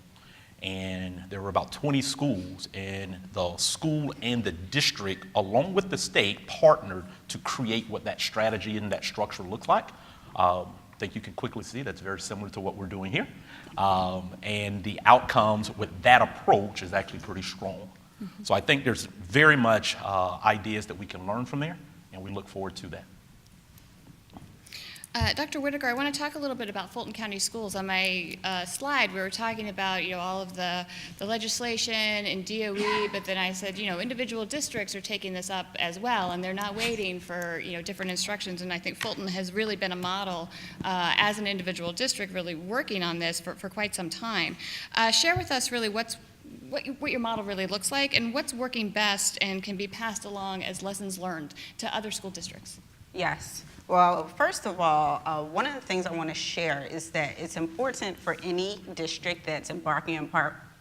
And there were about 20 schools, and the school and the district, along with the state, partnered to create what that strategy and that structure looks like. I think you can quickly see that's very similar to what we're doing here. And the outcomes with that approach is actually pretty strong. So I think there's very much ideas that we can learn from there, and we look forward to that. Dr. Whitaker, I want to talk a little bit about Fulton County Schools. On my slide, we were talking about all of the legislation and DOE, but then I said, individual districts are taking this up as well, and they're not waiting for different instructions. And I think Fulton has really been a model as an individual district, really working on this for quite some time. Share with us really what your model really looks like, and what's working best and can be passed along as lessons learned to other school districts. Yes. Well, first of all, one of the things I want to share is that it's important for any district that's embarking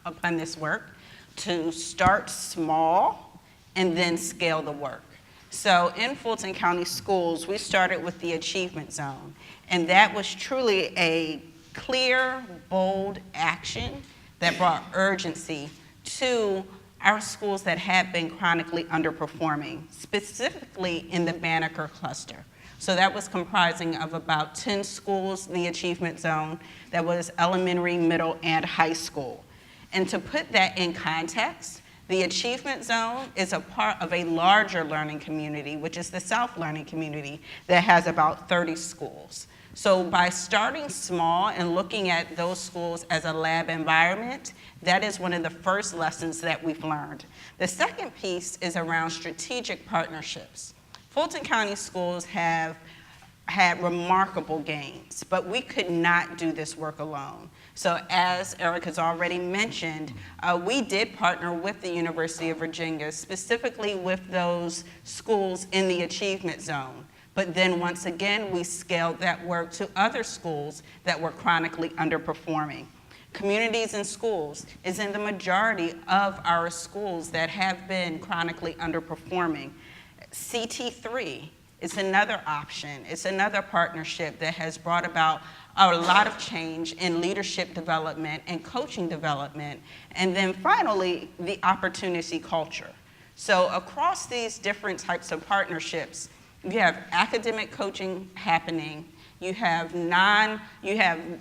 upon this work to start small and then scale the work. So in Fulton County Schools, we started with the Achievement Zone, and that was truly a clear, bold action that brought urgency to our schools that had been chronically underperforming, specifically in the Banneker cluster. So that was comprising of about 10 schools, the Achievement Zone, that was elementary, middle, and high school. And to put that in context, the Achievement Zone is a part of a larger learning community, which is the South Learning Community, that has about 30 schools. So by starting small and looking at those schools as a lab environment, that is one of the first lessons that we've learned. The second piece is around strategic partnerships. Fulton County Schools have had remarkable gains, but we could not do this work alone. So as Eric has already mentioned, we did partner with the University of Virginia, specifically with those schools in the Achievement Zone. But then once again, we scaled that work to other schools that were chronically underperforming. Communities and Schools is in the majority of our schools that have been chronically underperforming. CT3 is another option. It's another partnership that has brought about a lot of change in leadership development and coaching development. And then finally, the opportunity culture. So across these different types of partnerships, you have academic coaching happening. You have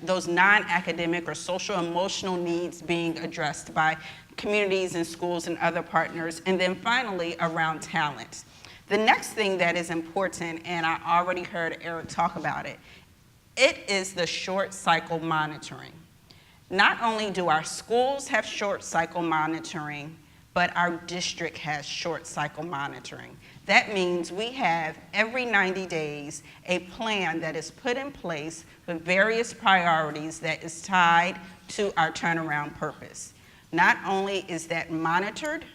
those non-academic or social emotional needs being addressed by communities and schools and other partners. And then finally, around talent. The next thing that is important, and I already heard Eric talk about it, it is the short cycle monitoring. Not only do our schools have short cycle monitoring, but our district has short cycle monitoring. That means we have every 90 days a plan that is put in place with various priorities that is tied to our turnaround purpose. Not only is that monitored,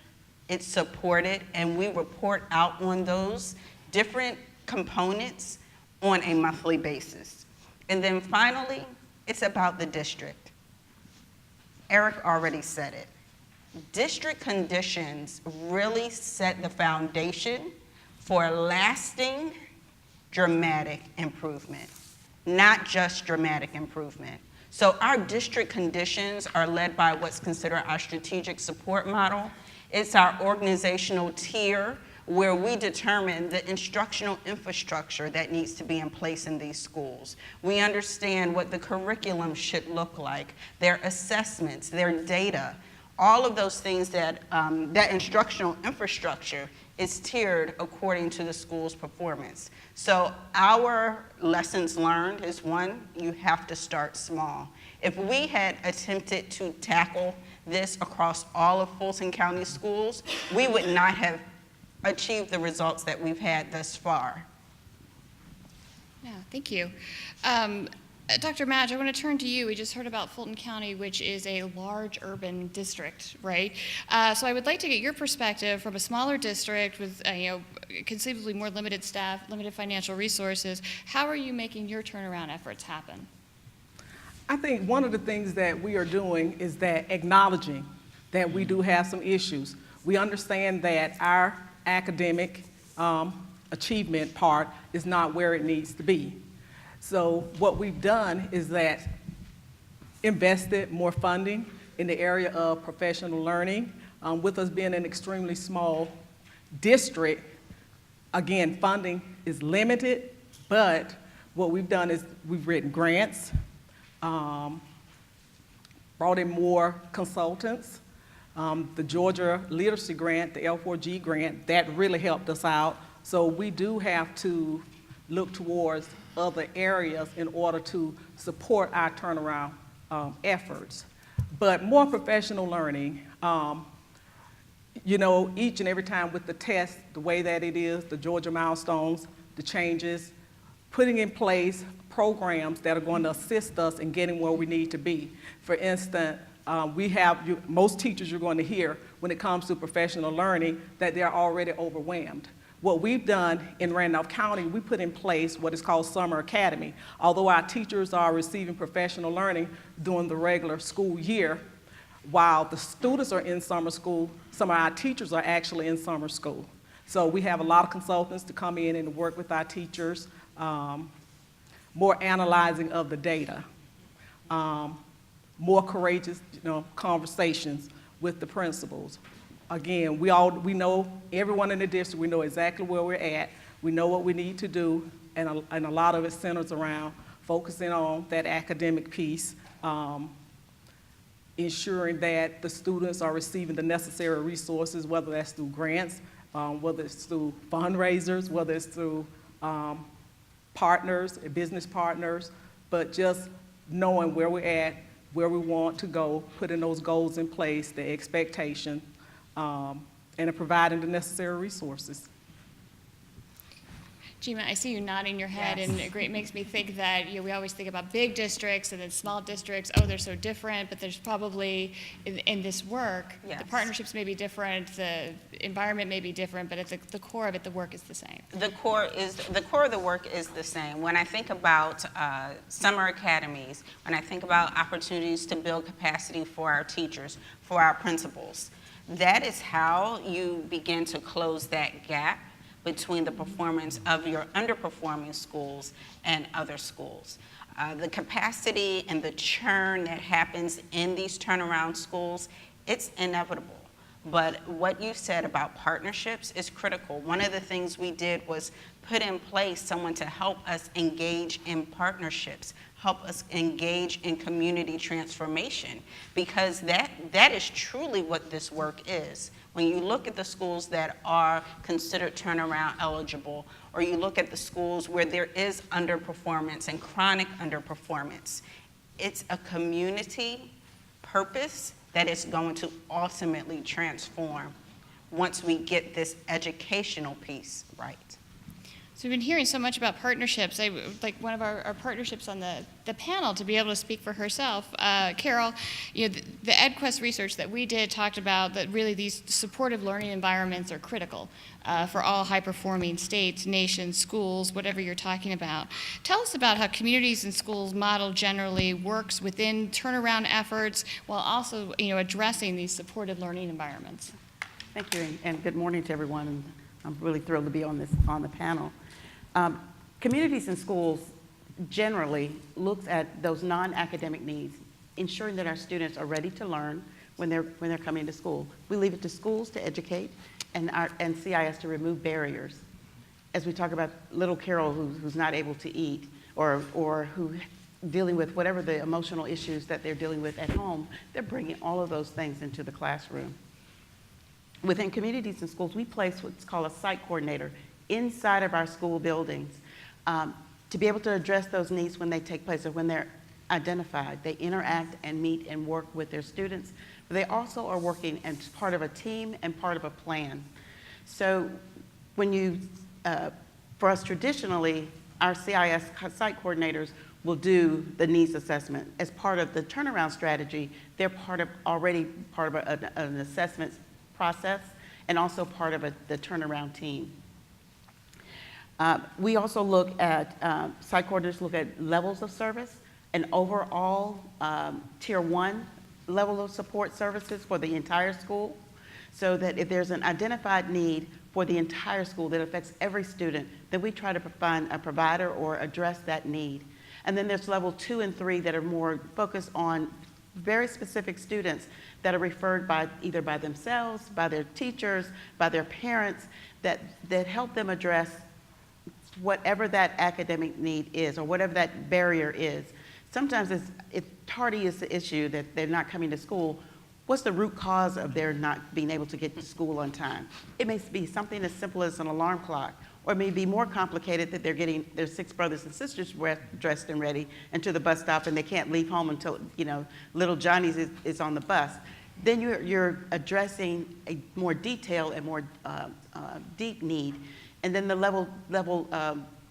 it's supported, and we report out on those different components on a monthly basis. And then finally, it's about the district. Eric already said it. District conditions really set the foundation for lasting, dramatic improvement, not just dramatic improvement. So our district conditions are led by what's considered our strategic support model. It's our organizational tier where we determine the instructional infrastructure that needs to be in place in these schools. We understand what the curriculum should look like, their assessments, their data, all of those things that that instructional infrastructure is tiered according to the school's performance. So our lessons learned is one, you have to start small. If we had attempted to tackle this across all of Fulton County Schools, we would not have achieved the results that we've had thus far. Yeah, thank you. Dr. Madge, I want to turn to you. We just heard about Fulton County, which is a large urban district, right? So I would like to get your perspective from a smaller district with, conceivably more limited staff, limited financial resources. How are you making your turnaround efforts happen? I think one of the things that we are doing is that acknowledging that we do have some issues. We understand that our academic achievement part is not where it needs to be. So what we've done is that invested more funding in the area of professional learning. With us being an extremely small district, again, funding is limited, but what we've done is we've written grants, brought in more consultants. The Georgia Literacy Grant, the L4G grant, that really helped us out. So we do have to look towards other areas in order to support our turnaround efforts. But more professional learning, each and every time with the test, the way that it is, the Georgia milestones, the changes, putting in place programs that are going to assist us in getting where we need to be. For instance, most teachers you're going to hear when it comes to professional learning that they're already overwhelmed. What we've done in Randolph County, we put in place what is called Summer Academy. Although our teachers are receiving professional learning during the regular school year, while the students are in summer school, some of our teachers are actually in summer school. So we have a lot of consultants to come in and work with our teachers, more analyzing of the data, more courageous conversations with the principals. Again, we know, everyone in the district, we know exactly where we're at. We know what we need to do, and a lot of it centers around focusing on that academic piece, ensuring that the students are receiving the necessary resources, whether that's through grants, whether it's through fundraisers, whether it's through partners, business partners, but just knowing where we're at, where we want to go, putting those goals in place, the expectation, and providing the necessary resources. Jima, I see you nodding your head, Yes. and it makes me think that we always think about big districts and then small districts. Oh, they're so different, but there's probably in this work, Yes. the partnerships may be different, the environment may be different, but at the core of it, the work is the same. The core of the work is the same. When I think about summer academies, when I think about opportunities to build capacity for our teachers, for our principals, that is how you begin to close that gap between the performance of your underperforming schools and other schools. The capacity and the churn that happens in these turnaround schools, it's inevitable. But what you said about partnerships is critical. One of the things we did was put in place someone to help us engage in partnerships, help us engage in community transformation, because that is truly what this work is. When you look at the schools that are considered turnaround eligible, or you look at the schools where there is underperformance and chronic underperformance, it's a community purpose that is going to ultimately transform once we get this educational piece right. So we've been hearing so much about partnerships. I like one of our partnerships on the panel to be able to speak for herself. Carol, the EdQuest research that we did talked about that really these supportive learning environments are critical for all high-performing states, nations, schools, whatever you're talking about. Tell us about how communities and schools model generally works within turnaround efforts while also addressing these supportive learning environments. Thank you, and good morning to everyone. And I'm really thrilled to be on the panel. Communities and schools generally looks at those non-academic needs, ensuring that our students are ready to learn when they're coming to school. We leave it to schools to educate and CIS to remove barriers. As we talk about little Carol who's not able to eat or who dealing with whatever the emotional issues that they're dealing with at home, they're bringing all of those things into the classroom. Within communities and schools, we place what's called a site coordinator inside of our school buildings to be able to address those needs when they take place or when they're identified. They interact and meet and work with their students, but they also are working as part of a team and part of a plan. So when for us traditionally, our CIS site coordinators will do the needs assessment. As part of the turnaround strategy, they're already part of an assessment process and also part of the turnaround team. We also look at, site coordinators look at levels of service and overall tier 1 level of support services for the entire school, so that if there's an identified need for the entire school that affects every student, then we try to find a provider or address that need. And then there's level 2 and 3 that are more focused on very specific students that are referred by either by themselves, by their teachers, by their parents, that help them address whatever that academic need is or whatever that barrier is. Sometimes it's tardy is the issue that they're not coming to school. What's the root cause of their not being able to get to school on time? It may be something as simple as an alarm clock, or it may be more complicated that they're getting their 6 brothers and sisters dressed and ready and to the bus stop, and they can't leave home until, little Johnny's is on the bus. Then you're addressing a more detailed and more deep need. And then the level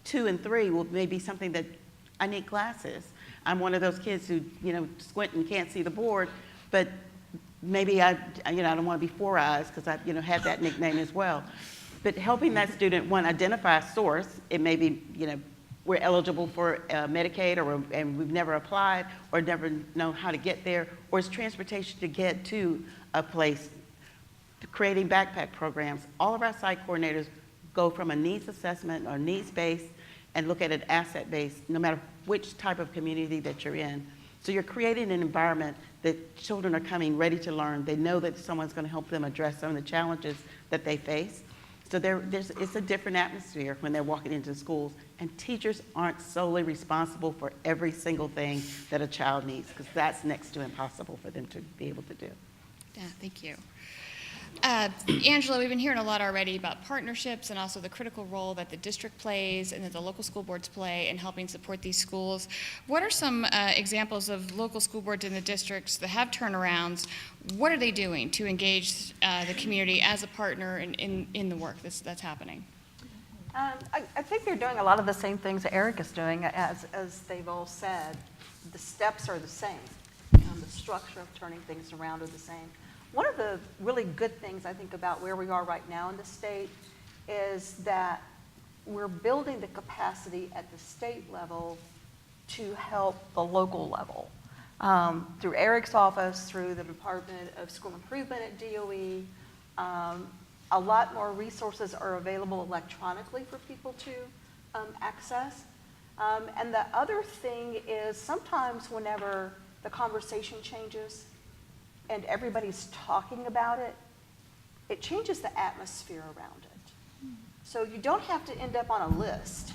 2 and 3 will maybe something that I need glasses. I'm one of those kids who, squint and can't see the board, but maybe I don't want to be 4 eyes because I, had that nickname as well. But helping that student, one, identify a source. It may be, we're eligible for Medicaid, and we've never applied or never known how to get there, or it's transportation to get to a place. Creating backpack programs. All of our site coordinators go from a needs assessment or needs base and look at an asset base, no matter which type of community that you're in. So you're creating an environment that children are coming ready to learn. They know that someone's going to help them address some of the challenges that they face. So it's a different atmosphere when they're walking into schools, and teachers aren't solely responsible for every single thing that a child needs, because that's next to impossible for them to be able to do. Yeah, thank you. Angela, we've been hearing a lot already about partnerships and also the critical role that the district plays and that the local school boards play in helping support these schools. What are some examples of local school boards in the districts that have turnarounds? What are they doing to engage the community as a partner in the work that's happening? I think they're doing a lot of the same things that Eric is doing, as they've all said. The steps are the same. The structure of turning things around are the same. One of the really good things I think about where we are right now in the state is that we're building the capacity at the state level to help the local level. Through Eric's office, through the Department of School Improvement at DOE, a lot more resources are available electronically for people to access. And the other thing is sometimes whenever the conversation changes and everybody's talking about it, it changes the atmosphere around it. So you don't have to end up on a list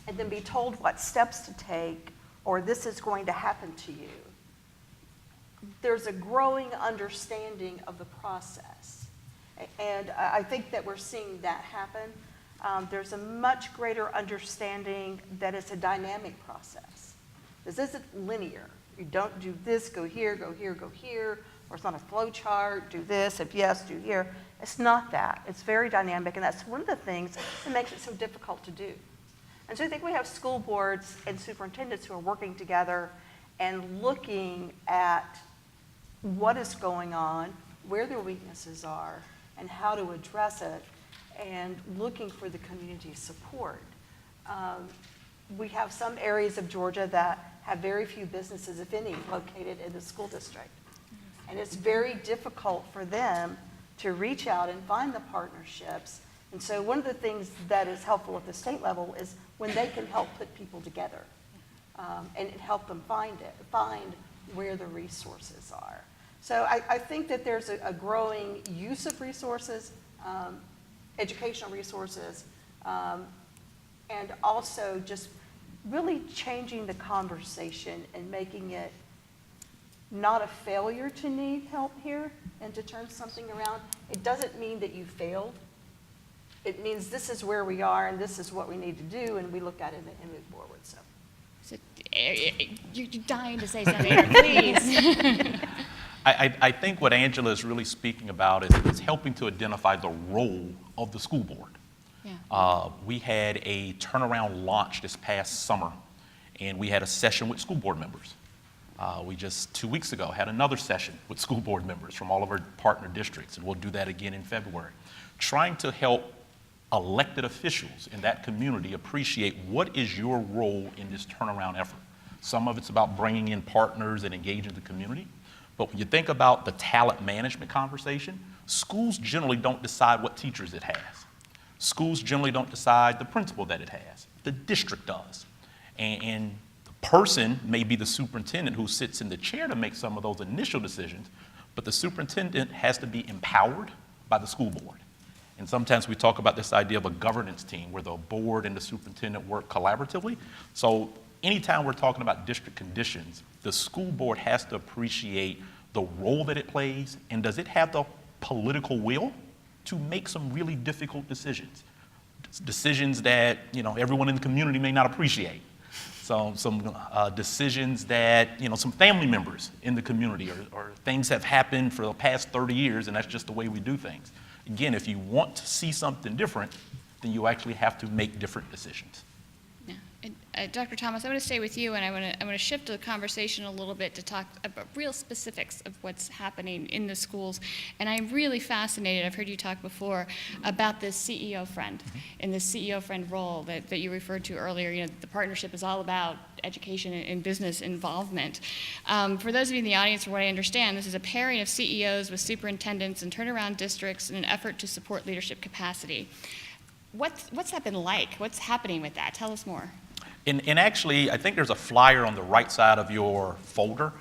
and then be told what steps to take or this is going to happen to you. There's a growing understanding of the process. And I think that we're seeing that happen. There's a much greater understanding that it's a dynamic process. This isn't linear. You don't do this, go here, go here, go here, or it's on a flow chart, do this, if yes, do here. It's not that. It's very dynamic, and that's one of the things that makes it so difficult to do. And so I think we have school boards and superintendents who are working together and looking at what is going on, where their weaknesses are, and how to address it, and looking for the community support. We have some areas of Georgia that have very few businesses, if any, located in the school district. And it's very difficult for them to reach out and find the partnerships. And so one of the things that is helpful at the state level is when they can help put people together and help them find where the resources are. So I think that there's a growing use of resources, educational resources, and also just really changing the conversation and making it not a failure to need help here and to turn something around. It doesn't mean that you failed. It means this is where we are and this is what we need to do, and we look at it and move forward. So you're dying to say something, please. I think what Angela is really speaking about is helping to identify the role of the school board. Yeah. We had a turnaround launch this past summer, and we had a session with school board members. We just 2 weeks ago had another session with school board members from all of our partner districts, and we'll do that again in February, trying to help elected officials in that community appreciate what is your role in this turnaround effort. Some of it's about bringing in partners and engaging the community, but when you think about the talent management conversation, schools generally don't decide what teachers it has. Schools generally don't decide the principal that it has. The district does. And the person may be the superintendent who sits in the chair to make some of those initial decisions, but the superintendent has to be empowered by the school board. And sometimes we talk about this idea of a governance team where the board and the superintendent work collaboratively. So anytime we're talking about district conditions, the school board has to appreciate the role that it plays, and does it have the political will to make some really difficult decisions? Decisions that, you know, everyone in the community may not appreciate. So some decisions that, you know, some family members in the community or things have happened for the past 30 years, and that's just the way we do things. Again, if you want to see something different, then you actually have to make different decisions. Yeah. And, Dr. Thomas, I want to stay with you, and I want to shift the conversation a little bit to talk about real specifics of what's happening in the schools. And I'm really fascinated, I've heard you talk before, about this CEO friend and the CEO friend role that you referred to earlier. You know, the partnership is all about education and business involvement. For those of you in the audience, from what I understand, this is a pairing of CEOs with superintendents and turnaround districts in an effort to support leadership capacity. What's that been like? What's happening with that? Tell us more. And actually, I think there's a flyer on the right side of your folder.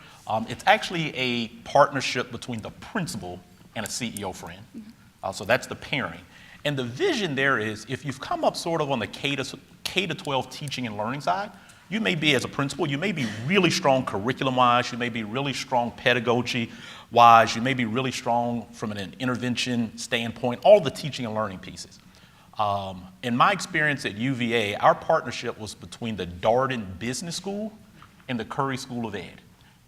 It's actually a partnership between the principal and a CEO friend. So that's the pairing. And the vision there is, if you've come up sort of on the K to 12 teaching and learning side, you may be, as a principal, you may be really strong curriculum-wise, you may be really strong pedagogy-wise, you may be really strong from an intervention standpoint, all the teaching and learning pieces. In my experience at UVA, our partnership was between the Darden Business School and the Curry School of Ed.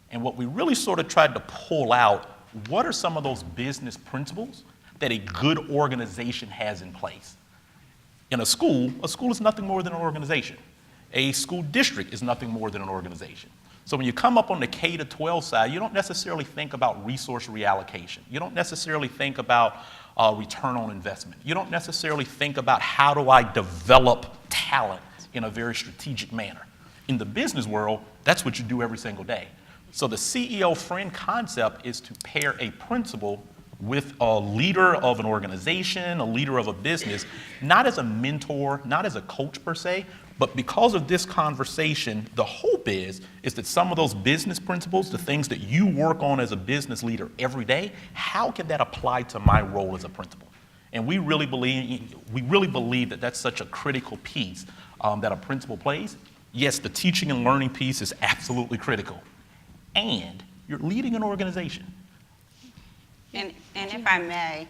And what we really sort of tried to pull out, what are some of those business principles that a good organization has in place? In a school is nothing more than an organization. A school district is nothing more than an organization. So when you come up on the K to 12 side, you don't necessarily think about resource reallocation. You don't necessarily think about return on investment. You don't necessarily think about how do I develop talent in a very strategic manner. In the business world, that's what you do every single day. So the CEO friend concept is to pair a principal with a leader of an organization, a leader of a business, not as a mentor, not as a coach per se, but because of this conversation, the hope is that some of those business principles, the things that you work on as a business leader every day, how can that apply to my role as a principal? And we really believe that that's such a critical piece that a principal plays. Yes, the teaching and learning piece is absolutely critical. And you're leading an organization. And if I may,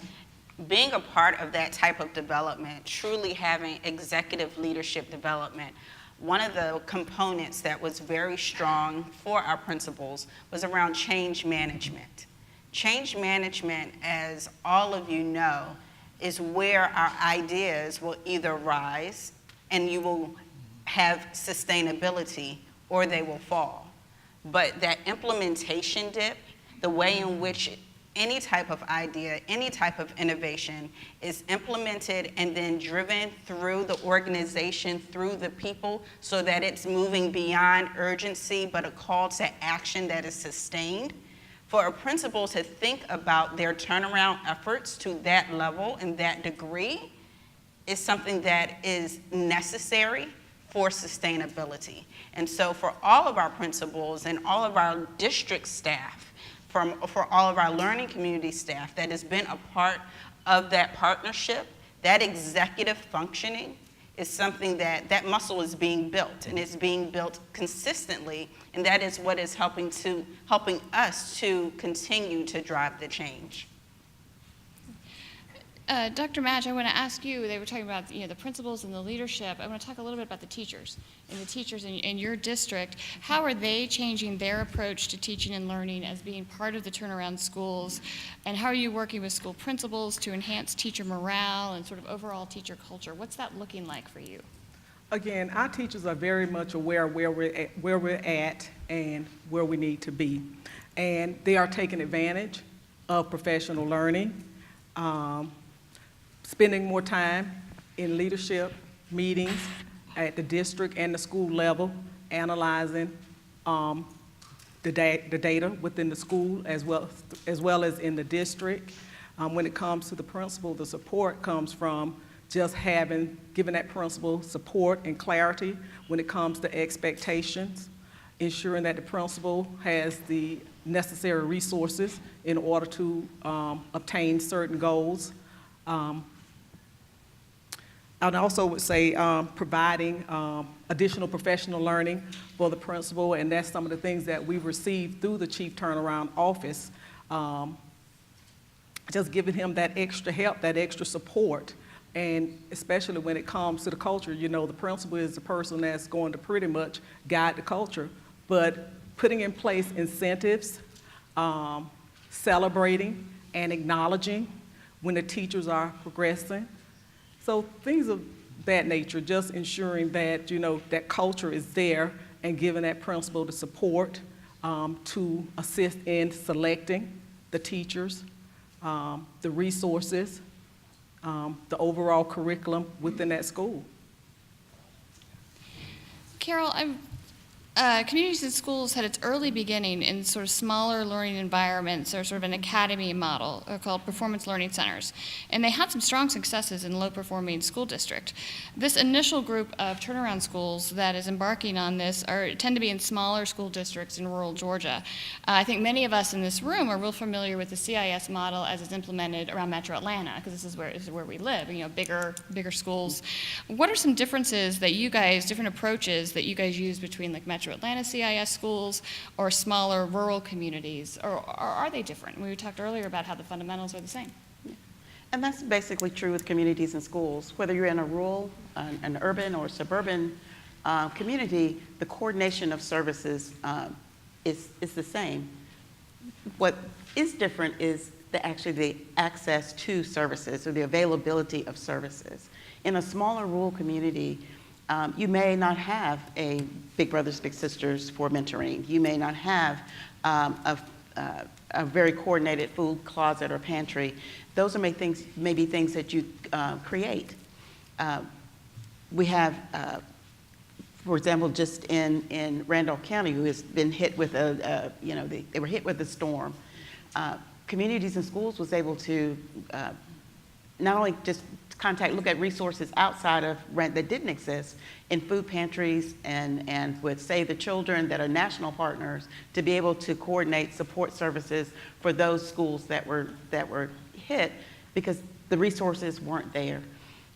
being a part of that type of development, truly having executive leadership development, one of the components that was very strong for our principals was around change management. Change management, as all of you know, is where our ideas will either rise and you will have sustainability, or they will fall. But that implementation dip, the way in which any type of idea, any type of innovation is implemented and then driven through the organization, through the people, so that it's moving beyond urgency, but a call to action that is sustained. For a principal to think about their turnaround efforts to that level and that degree is something that is necessary for sustainability. And so for all of our principals and all of our district staff, for all of our learning community staff that has been a part of that partnership, that executive functioning is something that muscle is being built, and it's being built consistently, and that is what is helping us to continue to drive the change. Dr. Madge, I want to ask you, they were talking about the principals and the leadership. I want to talk a little bit about the teachers and the teachers in your district. How are they changing their approach to teaching and learning as being part of the turnaround schools? And how are you working with school principals to enhance teacher morale and sort of overall teacher culture? What's that looking like for you? Again, our teachers are very much aware of where we're at and where we need to be. And they are taking advantage of professional learning, spending more time in leadership meetings at the district and the school level, analyzing the data within the school as well as in the district. When it comes to the principal, the support comes from just giving that principal support and clarity when it comes to expectations, ensuring that the principal has the necessary resources in order to obtain certain goals. I'd also would say providing additional professional learning for the principal, and that's some of the things that we've received through the Chief Turnaround Office. Just giving him that extra help, that extra support, and especially when it comes to the culture, you know, the principal is the person that's going to pretty much guide the culture, but putting in place incentives, celebrating and acknowledging when the teachers are progressing. So things of that nature, just ensuring that, you know, that culture is there and giving that principal the support to assist in selecting the teachers, the resources, the overall curriculum within that school. Carol, Communities in Schools had its early beginning in sort of smaller learning environments, or sort of an academy model called performance learning centers. And they had some strong successes in low-performing school district. This initial group of turnaround schools that is embarking on this tend to be in smaller school districts in rural Georgia. I think many of us in this room are real familiar with the CIS model as it's implemented around Metro Atlanta, because this is where we live, you know, bigger schools. What are some differences that you guys, different approaches that you guys use between like Metro Atlanta CIS schools or smaller rural communities, or are they different? We talked earlier about how the fundamentals are the same. And that's basically true with communities and schools. Whether you're in a rural, an urban, or suburban community, the coordination of services is the same. What is different is the access to services, or the availability of services. In a smaller rural community, you may not have a Big Brothers Big Sisters for mentoring. You may not have a very coordinated food closet or pantry. Those are maybe things that you create. We have, for example, just in Randolph County, who has been hit with they were hit with a storm. Communities and Schools was able to not only just look at resources outside of rent that didn't exist in food pantries and with Save the Children that are national partners, to be able to coordinate support services for those schools that were hit because the resources weren't there.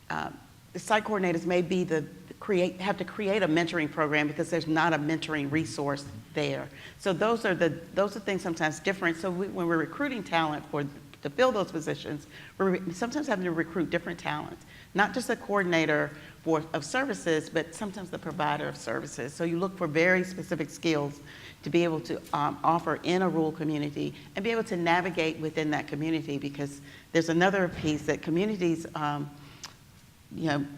The site coordinators may be have to create a mentoring program because there's not a mentoring resource there. So those are things sometimes different. So when we're recruiting talent to fill those positions, we're sometimes having to recruit different talent, not just a coordinator of services, but sometimes the provider of services. So you look for very specific skills to be able to offer in a rural community and be able to navigate within that community, because there's another piece that communities,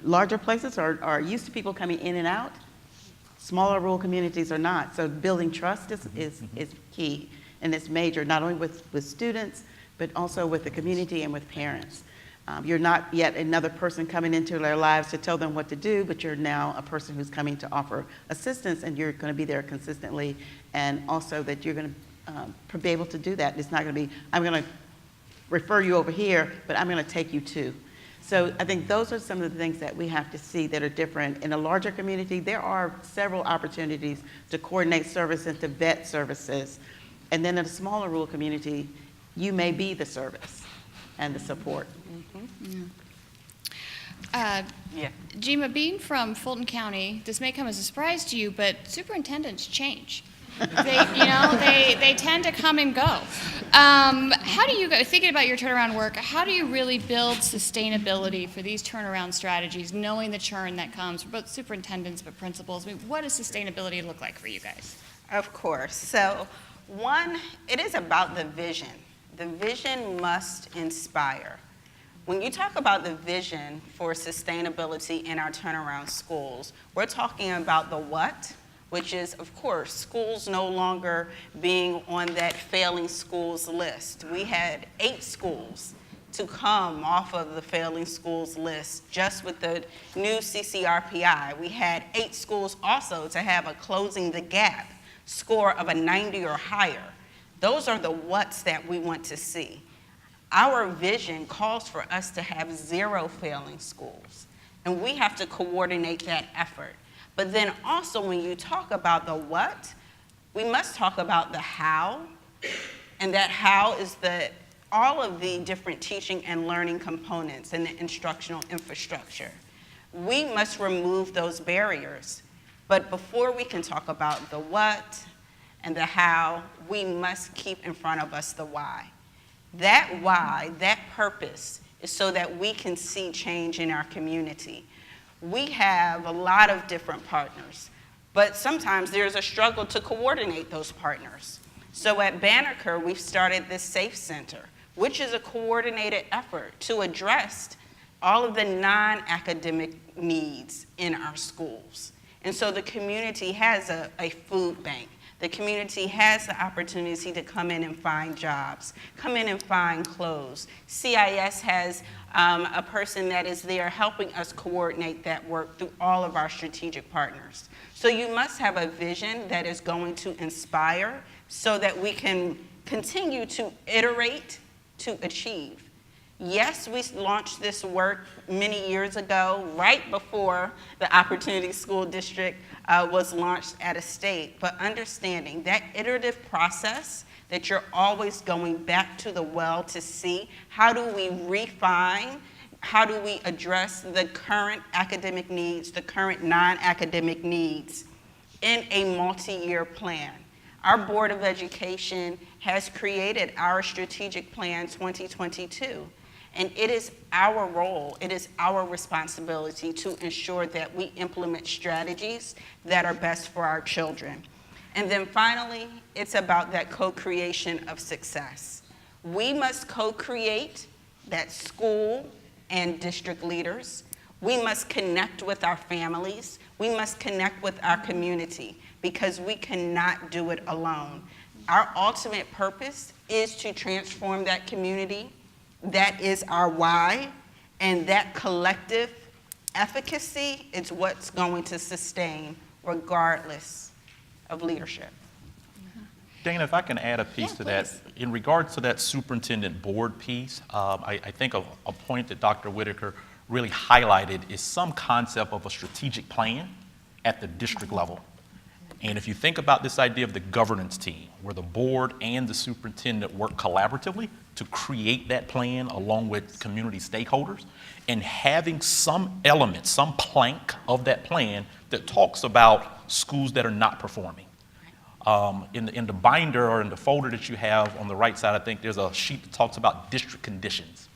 larger places are used to people coming in and out. Smaller rural communities are not. So building trust is key, and it's major, not only with students, but also with the community and with parents. You're not yet another person coming into their lives to tell them what to do, but you're now a person who's coming to offer assistance, and you're going to be there consistently, and also that you're going to be able to do that. It's not going to be, I'm going to refer you over here, but I'm going to take you to. So I think those are some of the things that we have to see that are different. In a larger community, there are several opportunities to coordinate service and to vet services. And then in a smaller rural community, you may be the service and the support. Jima, being from Fulton County, this may come as a surprise to you, but superintendents change. They tend to come and go. How do you, thinking about your turnaround work, how do you really build sustainability for these turnaround strategies, knowing the churn that comes for both superintendents but principals? I mean, what does sustainability look like for you guys? Of course. So, one, it is about the vision. The vision must inspire. When you talk about the vision for sustainability in our turnaround schools, we're talking about the what, which is, of course, schools no longer being on that failing schools list. We had 8 schools to come off of the failing schools list just with the new CCRPI. We had 8 schools also to have a closing the gap score of a 90 or higher. Those are the whats that we want to see. Our vision calls for us to have 0 failing schools, and we have to coordinate that effort. But then also when you talk about the what, we must talk about the how, and that how is all of the different teaching and learning components and the instructional infrastructure. We must remove those barriers. But before we can talk about the what and the how, we must keep in front of us the why. That why, that purpose, is so that we can see change in our community. We have a lot of different partners, but sometimes there's a struggle to coordinate those partners. So at Banneker, we've started this Safe Center, which is a coordinated effort to address all of the non-academic needs in our schools. And so the community has a food bank. The community has the opportunity to come in and find jobs, come in and find clothes. CIS has a person that is there helping us coordinate that work through all of our strategic partners. So you must have a vision that is going to inspire so that we can continue to iterate to achieve. Yes, we launched this work many years ago, right before the Opportunity School District was launched at a state, but understanding that iterative process, that you're always going back to the well to see how do we refine, how do we address the current academic needs, the current non-academic needs in a multi-year plan. Our Board of Education has created our Strategic Plan 2022. And it is our role, it is our responsibility to ensure that we implement strategies that are best for our children. And then finally, it's about that co-creation of success. We must co-create that school and district leaders. We must connect with our families. We must connect with our community because we cannot do it alone. Our ultimate purpose is to transform that community. That is our why, and that collective efficacy is what's going to sustain regardless of leadership. Dana, if I can add a piece to that. In regards to that superintendent board piece, I think a point that Dr. Whitaker really highlighted is some concept of a strategic plan at the district level. And if you think about this idea of the governance team, where the board and the superintendent work collaboratively to create that plan along with community stakeholders, and having some element, some plank of that plan that talks about schools that are not performing. In the binder or in the folder that you have on the right side, I think there's a sheet that talks about district conditions.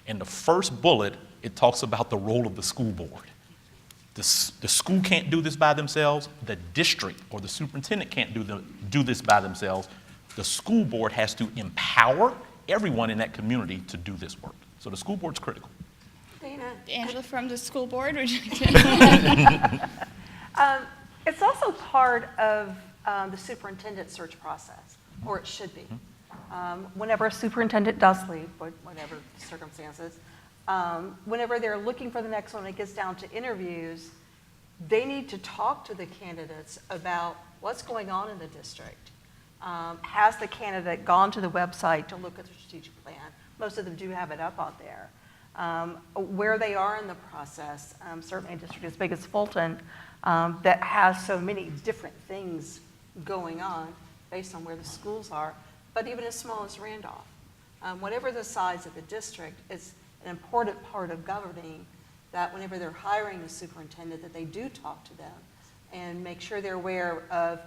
In the first bullet, it talks about the role of the school board. The school can't do this by themselves. The district or the superintendent can't do this by themselves. The school board has to empower everyone in that community to do this work. So the school board's critical. Dana? Angela from the school board, would you like to? It's also part of the superintendent search process, or it should be. Whenever a superintendent does leave, whatever the circumstances, whenever they're looking for the next one, it gets down to interviews, they need to talk to the candidates about what's going on in the district. Has the candidate gone to the website to look at the strategic plan? Most of them do have it up out there. Where they are in the process, certainly a district as big as Fulton that has so many different things going on based on where the schools are, but even as small as Randolph. Whatever the size of the district, it's an important part of governing that whenever they're hiring a superintendent that they do talk to them and make sure they're aware of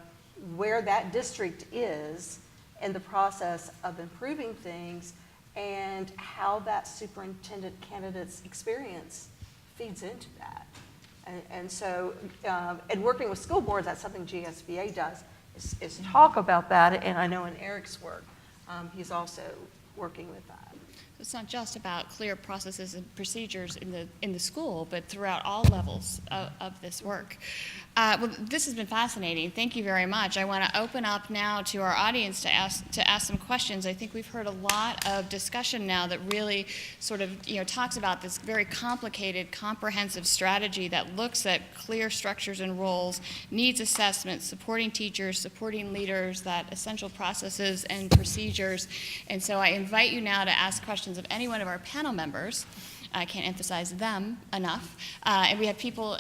where that district is in the process of improving things and how that superintendent candidate's experience feeds into that. And so, in working with school boards, that's something GSBA does, is talk about that, and I know in Eric's work, he's also working with that. It's not just about clear processes and procedures in the school, but throughout all levels of this work. Well, this has been fascinating. Thank you very much. I want to open up now to our audience to ask some questions. I think we've heard a lot of discussion now that really sort of talks about this very complicated, comprehensive strategy that looks at clear structures and roles, needs assessment, supporting teachers, supporting leaders, that essential processes and procedures. And so I invite you now to ask questions of any one of our panel members. I can't emphasize them enough. And we have people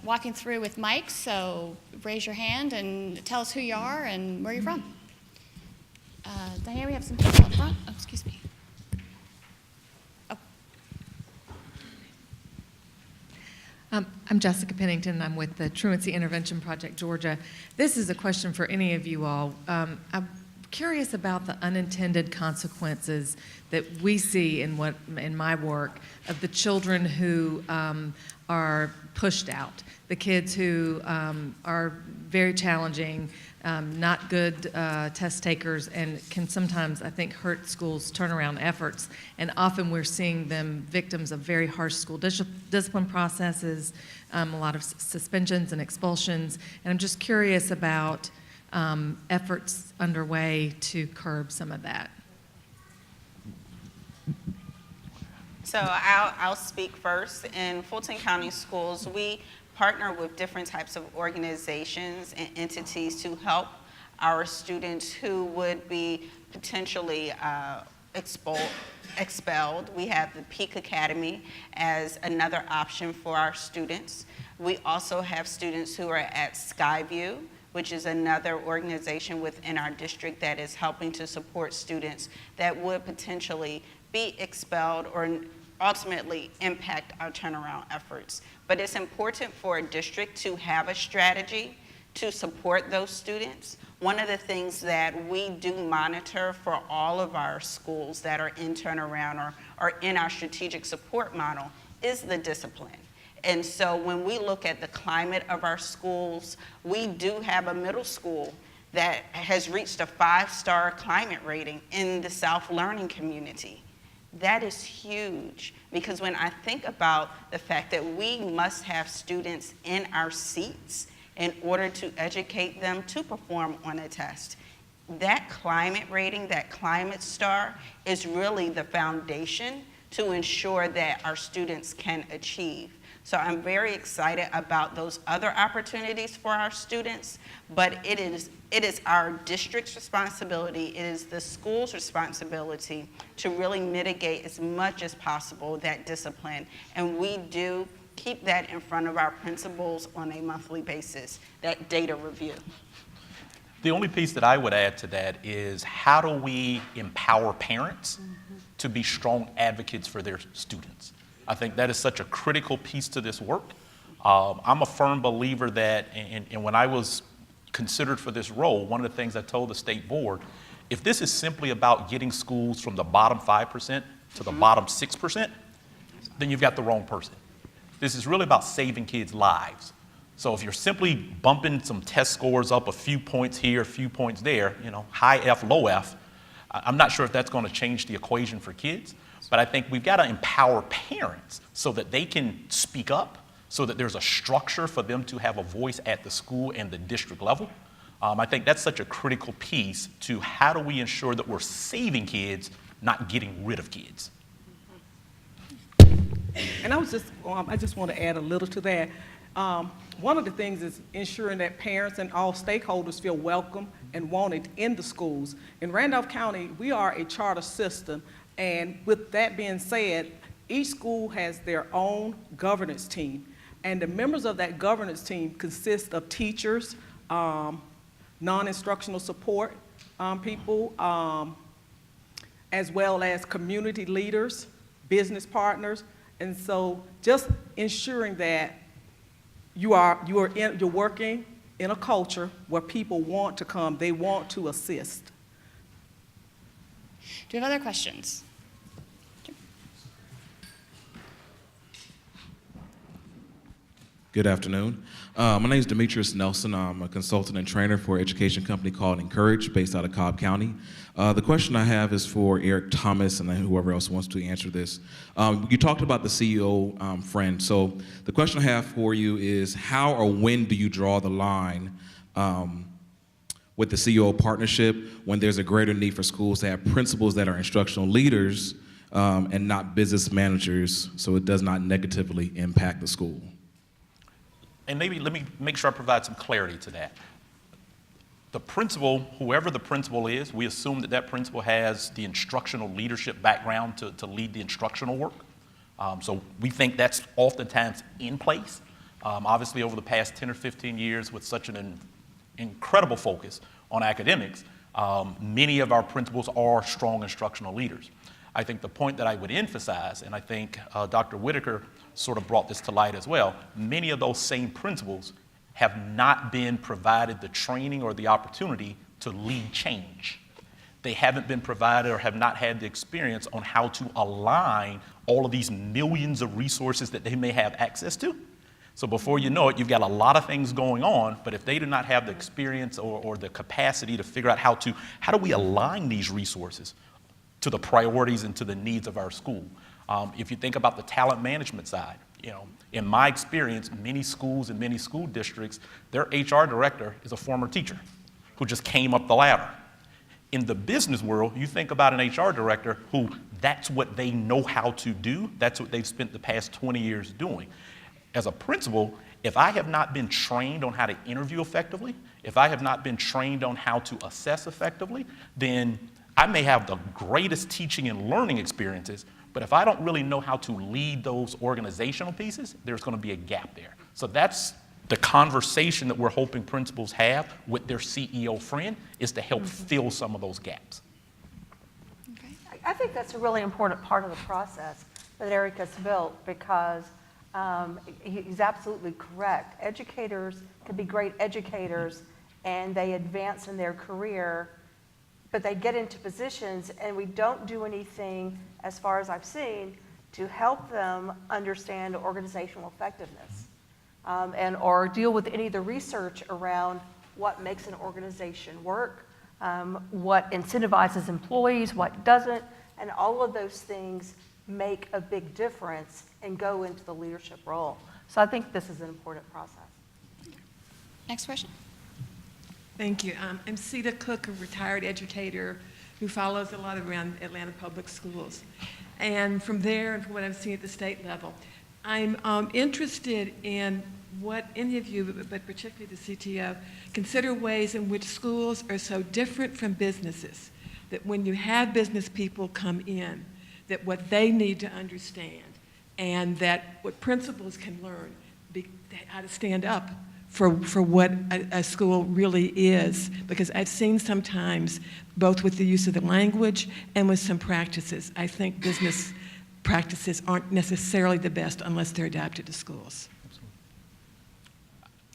walking through with mics, so raise your hand and tell us who you are and where you're from. Diane, we have some people up front. Oh, excuse me. Oh. I'm Jessica Pennington. I'm with the Truancy Intervention Project Georgia. This is a question for any of you all. I'm curious about the unintended consequences that we see in my work of the children who are pushed out, the kids who are very challenging, not good test takers, and can sometimes, I think, hurt schools' turnaround efforts. And often we're seeing them victims of very harsh school discipline processes, a lot of suspensions and expulsions. And I'm just curious about efforts underway to curb some of that. So I'll speak first. In Fulton County Schools, we partner with different types of organizations and entities to help our students who would be potentially expelled. We have the Peak Academy as another option for our students. We also have students who are at Skyview, which is another organization within our district that is helping to support students that would potentially be expelled or ultimately impact our turnaround efforts. But it's important for a district to have a strategy to support those students. One of the things that we do monitor for all of our schools that are in turnaround or in our strategic support model is the discipline. And so when we look at the climate of our schools, we do have a middle school that has reached a 5-star climate rating in the South Learning community. That is huge, because when I think about the fact that we must have students in our seats in order to educate them to perform on a test, that climate rating, that climate star, is really the foundation to ensure that our students can achieve. So I'm very excited about those other opportunities for our students, but it is our district's responsibility, it is the school's responsibility to really mitigate as much as possible that discipline. And we do keep that in front of our principals on a monthly basis, that data review. The only piece that I would add to that is, how do we empower parents to be strong advocates for their students? I think that is such a critical piece to this work. I'm a firm believer that, and when I was considered for this role, one of the things I told the state board, if this is simply about getting schools from the bottom 5% to the bottom 6%, then you've got the wrong person. This is really about saving kids' lives. So if you're simply bumping some test scores up a few points here, a few points there, high F, low F, I'm not sure if that's going to change the equation for kids. But I think we've got to empower parents so that they can speak up, so that there's a structure for them to have a voice at the school and the district level. I think that's such a critical piece to how do we ensure that we're saving kids, not getting rid of kids. And I just want to add a little to that. One of the things is ensuring that parents and all stakeholders feel welcome and wanted in the schools. In Randolph County, we are a charter system. And with that being said, each school has their own governance team. And the members of that governance team consist of teachers, non-instructional support people, as well as community leaders, business partners. And so just ensuring that you're working in a culture where people want to come, they want to assist. Do you have other questions? Good afternoon. My name is Demetrius Nelson. I'm a consultant and trainer for an education company called Encourage, based out of Cobb County. The question I have is for Eric Thomas and then whoever else wants to answer this. You talked about the CEO friend. So the question I have for you is how or when do you draw the line with the CEO partnership when there's a greater need for schools to have principals that are instructional leaders and not business managers, so it does not negatively impact the school? And maybe let me make sure I provide some clarity to that. The principal, whoever the principal is, we assume that that principal has the instructional leadership background to lead the instructional work. So we think that's oftentimes in place. Obviously, over the past 10 or 15 years, with such an incredible focus on academics, many of our principals are strong instructional leaders. I think the point that I would emphasize, and I think Dr. Whitaker sort of brought this to light as well, many of those same principals have not been provided the training or the opportunity to lead change. They haven't been provided or have not had the experience on how to align all of these millions of resources that they may have access to. So before you know it, you've got a lot of things going on, but if they do not have the experience or the capacity to figure out how do we align these resources to the priorities and to the needs of our school. If you think about the talent management side, in my experience, many schools and many school districts, their HR director is a former teacher who just came up the ladder. In the business world, you think about an HR director who that's what they know how to do, that's what they've spent the past 20 years doing. As a principal, if I have not been trained on how to interview effectively, if I have not been trained on how to assess effectively, then I may have the greatest teaching and learning experiences, but if I don't really know how to lead those organizational pieces, there's going to be a gap there. So that's the conversation that we're hoping principals have with their CEO friend, is to help fill some of those gaps. I think that's a really important part of the process that Eric has built, because he's absolutely correct. Educators can be great educators and they advance in their career, but they get into positions and we don't do anything, as far as I've seen, to help them understand organizational effectiveness or deal with any of the research around what makes an organization work, what incentivizes employees, what doesn't, and all of those things make a big difference and go into the leadership role. So I think this is an important process. Next question. Thank you. I'm Sita Cook, a retired educator who follows a lot around Atlanta Public Schools. And from there, and from what I've seen at the state level, I'm interested in what any of you, but particularly the CTO, consider ways in which schools are so different from businesses, that when you have business people come in, that what they need to understand and that what principals can learn, how to stand up for what a school really is, because I've seen sometimes, both with the use of the language and with some practices, I think business practices aren't necessarily the best unless they're adapted to schools.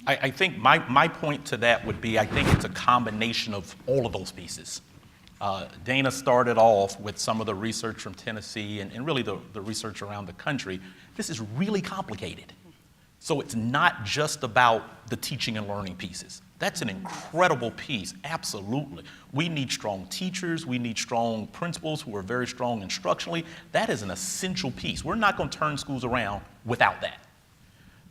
I think my point to that would be, I think it's a combination of all of those pieces. Dana started off with some of the research from Tennessee and really the research around the country. This is really complicated. So it's not just about the teaching and learning pieces. That's an incredible piece, absolutely. We need strong teachers, we need strong principals who are very strong instructionally. That is an essential piece. We're not going to turn schools around without that.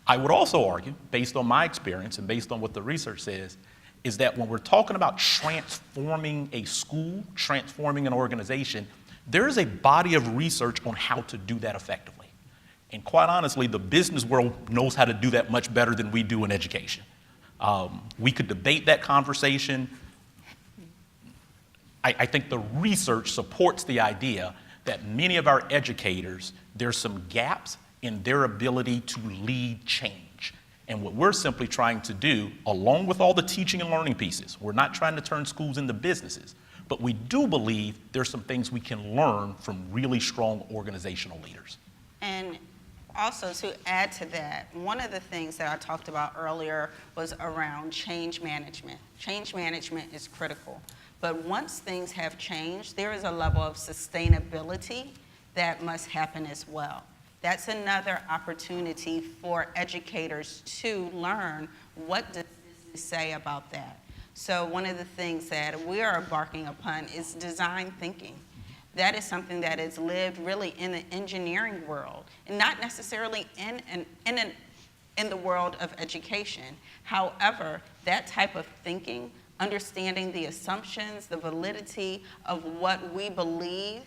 I would also argue, based on my experience and based on what the research says, is that when we're talking about transforming a school, transforming an organization, there is a body of research on how to do that effectively. And quite honestly, the business world knows how to do that much better than we do in education. We could debate that conversation. I think the research supports the idea that many of our educators, there's some gaps in their ability to lead change. And what we're simply trying to do, along with all the teaching and learning pieces, we're not trying to turn schools into businesses, but we do believe there's some things we can learn from really strong organizational leaders. And also, to add to that, one of the things that I talked about earlier was around change management. Change management is critical. But once things have changed, there is a level of sustainability that must happen as well. That's another opportunity for educators to learn what does business say about that. So one of the things that we are embarking upon is design thinking. That is something that is lived really in the engineering world, and not necessarily in the world of education. However, that type of thinking, understanding the assumptions, the validity of what we believe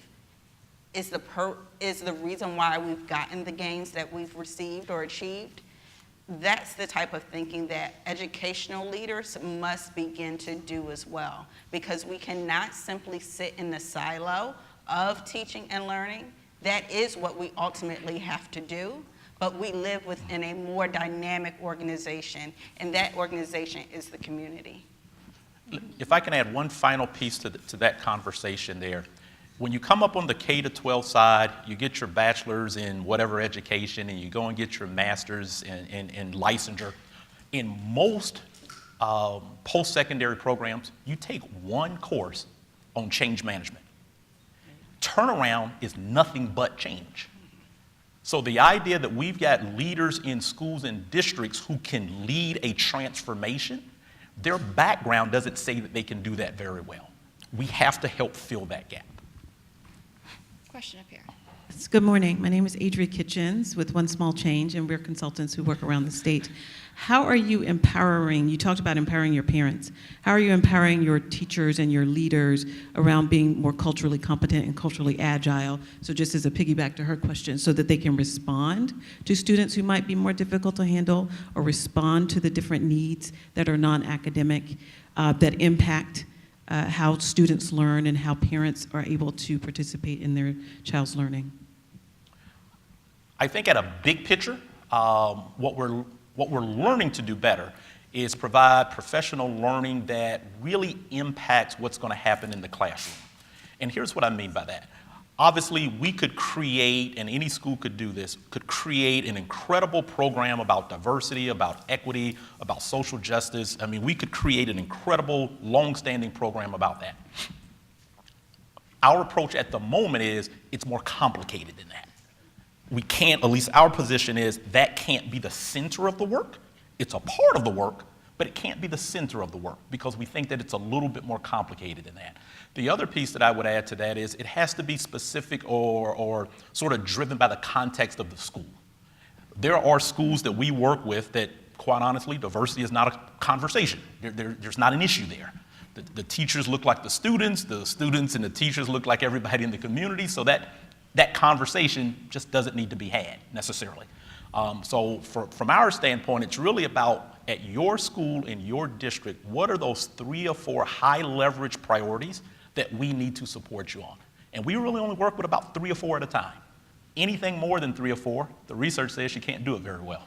is the reason why we've gotten the gains that we've received or achieved, that's the type of thinking that educational leaders must begin to do as well, because we cannot simply sit in the silo of teaching and learning. That is what we ultimately have to do, but we live within a more dynamic organization, and that organization is the community. If I can add one final piece to that conversation there. When you come up on the K-12 side, you get your bachelor's in whatever education, and you go and get your master's in licensure. In most post-secondary programs, you take one course on change management. Turnaround is nothing but change. So the idea that we've got leaders in schools and districts who can lead a transformation, their background doesn't say that they can do that very well. We have to help fill that gap. Question up here. Good morning. My name is Adria Kitchens with One Small Change, and we're consultants who work around the state. How are you empowering, you talked about empowering your parents, how are you empowering your teachers and your leaders around being more culturally competent and culturally agile? So just as a piggyback to her question, so that they can respond to students who might be more difficult to handle, or respond to the different needs that are non-academic, that impact how students learn and how parents are able to participate in their child's learning? I think at a big picture, what we're learning to do better is provide professional learning that really impacts what's going to happen in the classroom. And here's what I mean by that. Obviously, we could create, and any school could do this, could create an incredible program about diversity, about equity, about social justice. I mean, we could create an incredible, long-standing program about that. Our approach at the moment is it's more complicated than that. We can't, at least our position is, that can't be the center of the work. It's a part of the work, but it can't be the center of the work because we think that it's a little bit more complicated than that. The other piece that I would add to that is it has to be specific or sort of driven by the context of the school. There are schools that we work with that, quite honestly, diversity is not a conversation. There's not an issue there. The teachers look like the students and the teachers look like everybody in the community, so that conversation just doesn't need to be had necessarily. So from our standpoint, it's really about, at your school, in your district, what are those 3 or 4 high leverage priorities that we need to support you on? And we really only work with about 3 or 4 at a time. Anything more than 3 or 4, the research says you can't do it very well.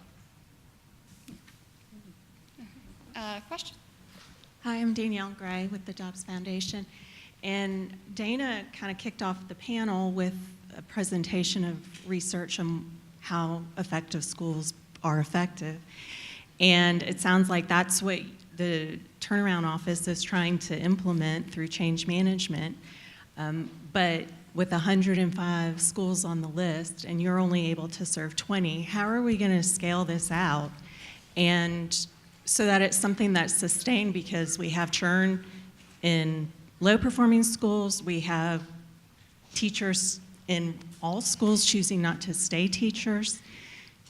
Question? Hi, I'm Danielle Gray with the Dobbs Foundation. And Dana kind of kicked off the panel with a presentation of research on how effective schools are effective. And it sounds like that's what the turnaround office is trying to implement through change management. But with 105 schools on the list and you're only able to serve 20, how are we going to scale this out? And so that it's something that's sustained, because we have churn in low-performing schools, we have teachers in all schools choosing not to stay teachers.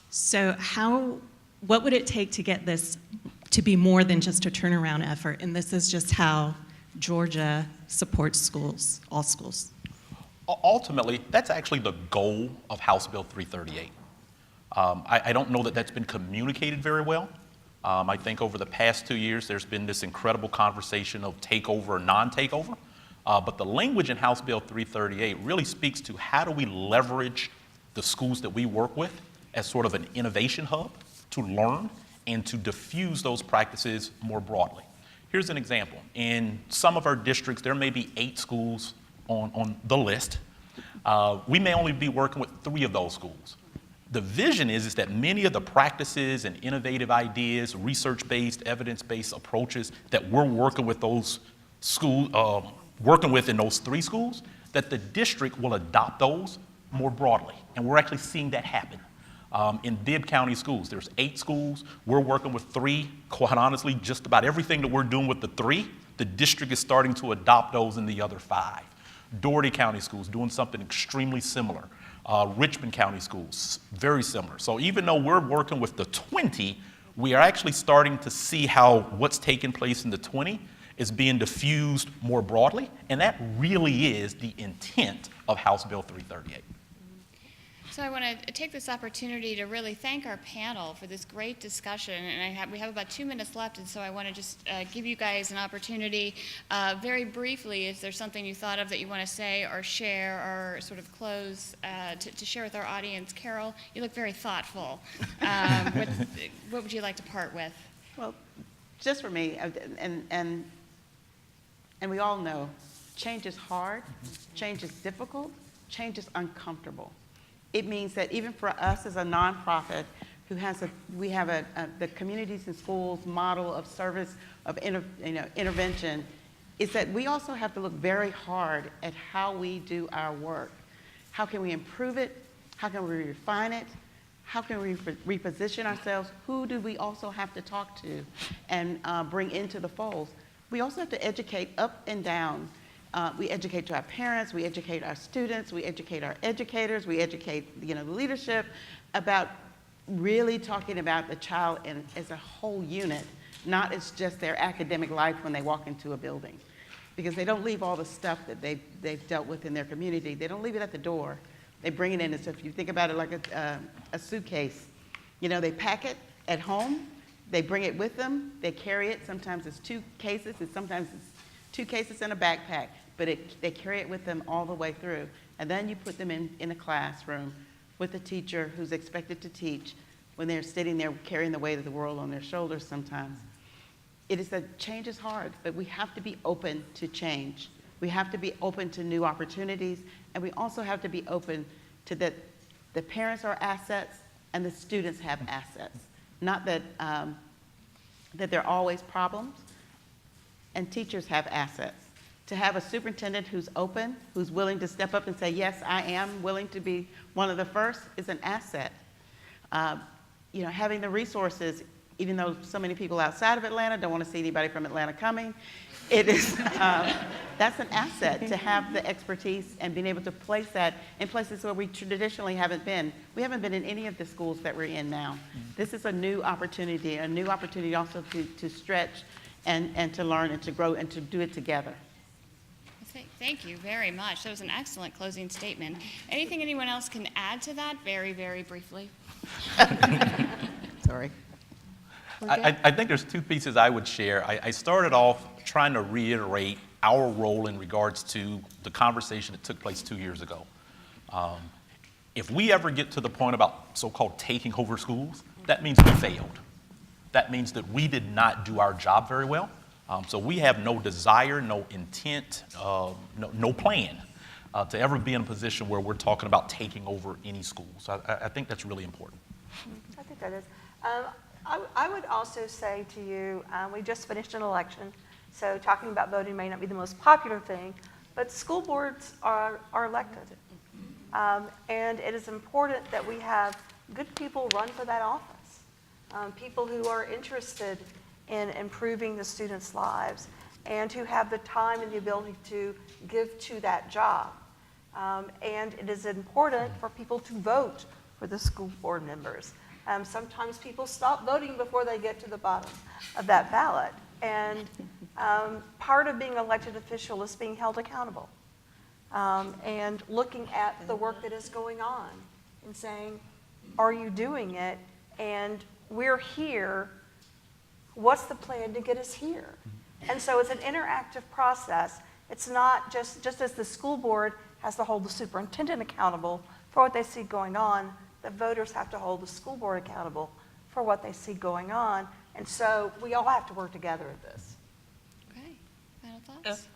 So what would it take to get this to be more than just a turnaround effort? And this is just how Georgia supports schools, all schools. Ultimately, that's actually the goal of House Bill 338. I don't know that that's been communicated very well. I think over the past 2 years, there's been this incredible conversation of takeover or non-takeover. But the language in House Bill 338 really speaks to how do we leverage the schools that we work with as sort of an innovation hub to learn and to diffuse those practices more broadly. Here's an example. In some of our districts, there may be 8 schools on the list. We may only be working with 3 of those schools. The vision is that many of the practices and innovative ideas, research-based, evidence-based approaches that we're working with those schools, working with in those 3 schools, that the district will adopt those more broadly, and we're actually seeing that happen. In Bibb County schools, there's 8 schools. We're working with 3. Quite honestly, just about everything that we're doing with the 3, the district is starting to adopt those in the other 5. Dougherty County schools doing something extremely similar. Richmond County schools, very similar. So even though we're working with the 20, we are actually starting to see how what's taking place in the 20 is being diffused more broadly, and that really is the intent of House Bill 338. So I want to take this opportunity to really thank our panel for this great discussion, and we have about 2 minutes left, and so I want to just give you guys an opportunity, very briefly, if there's something you thought of that you want to say or share or sort of close to share with our audience. Carol, you look very thoughtful. What would you like to part with? Well, just for me, and we all know, change is hard, change is difficult, change is uncomfortable. It means that even for us as a nonprofit who has we have the Communities in Schools model of service, of intervention, is that we also have to look very hard at how we do our work. How can we improve it? How can we refine it? How can we reposition ourselves? Who do we also have to talk to and bring into the fold? We also have to educate up and down. We educate to our parents, we educate our students, we educate our educators, we educate the leadership about really talking about the child as a whole unit, not as just their academic life when they walk into a building. Because they don't leave all the stuff that they've dealt with in their community. They don't leave it at the door. They bring it in. And so if you think about it like a suitcase, they pack it at home, they bring it with them, they carry it. Sometimes it's 2 cases, and sometimes it's 2 cases in a backpack, but they carry it with them all the way through. And then you put them in a classroom with a teacher who's expected to teach when they're sitting there carrying the weight of the world on their shoulders sometimes. It is that change is hard, but we have to be open to change. We have to be open to new opportunities, and we also have to be open to that the parents are assets and the students have assets. Not that, that there are always problems, and teachers have assets. To have a superintendent who's open, who's willing to step up and say, yes, I am willing to be one of the first, is an asset. Having the resources, even though so many people outside of Atlanta don't want to see anybody from Atlanta coming, it is, that's an asset to have the expertise and being able to place that in places where we traditionally haven't been. We haven't been in any of the schools that we're in now. This is a new opportunity also to stretch and to learn and to grow and to do it together. Thank you very much. That was an excellent closing statement. Anything anyone else can add to that very, very briefly? Sorry. I think there's 2 pieces I would share. I started off trying to reiterate our role in regards to the conversation that took place 2 years ago. If we ever get to the point about so-called taking over schools, that means we failed. That means that we did not do our job very well. So we have no desire, no intent, no plan to ever be in a position where we're talking about taking over any school. So I think that's really important. I think that is. I would also say to you, we just finished an election, so talking about voting may not be the most popular thing, but school boards are elected. And it is important that we have good people run for that office, people who are interested in improving the students' lives and who have the time and the ability to give to that job. And it is important for people to vote for the school board members. Sometimes people stop voting before they get to the bottom of that ballot. And part of being an elected official is being held accountable and looking at the work that is going on and saying, are you doing it? And we're here. What's the plan to get us here? And so it's an interactive process. It's not just as the school board has to hold the superintendent accountable for what they see going on, the voters have to hold the school board accountable for what they see going on. And so we all have to work together at this. Okay, final thoughts?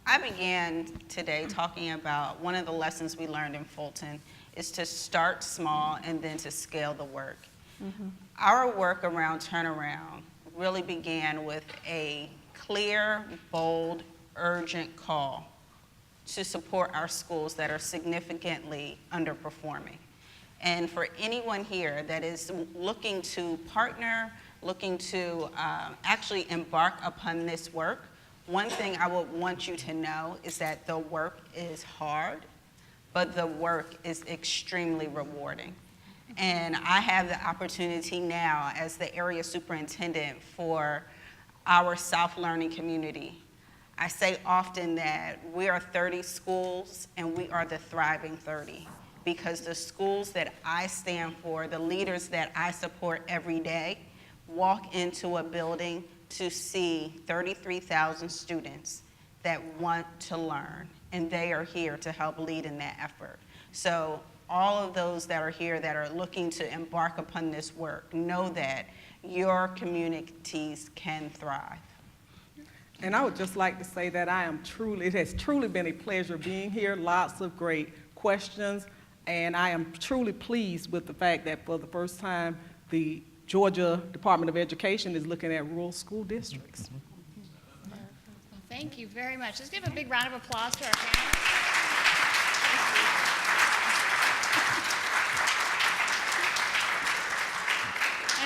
I began today talking about one of the lessons we learned in Fulton is to start small and then to scale the work. Mm-hmm. Our work around turnaround really began with a clear, bold, urgent call to support our schools that are significantly underperforming. And for anyone here that is looking to partner, looking to actually embark upon this work, one thing I would want you to know is that the work is hard, but the work is extremely rewarding. And I have the opportunity now as the area superintendent for our South Learning community. I say often that we are 30 schools and we are the thriving 30, because the schools that I stand for, the leaders that I support every day, walk into a building to see 33,000 students that want to learn, and they are here to help lead in that effort. So all of those that are here that are looking to embark upon this work, know that your communities can thrive. And I would just like to say that it has truly been a pleasure being here, lots of great questions, and I am truly pleased with the fact that for the first time, the Georgia Department of Education is looking at rural school districts. Well, thank you very much. Let's give a big round of applause to our panel.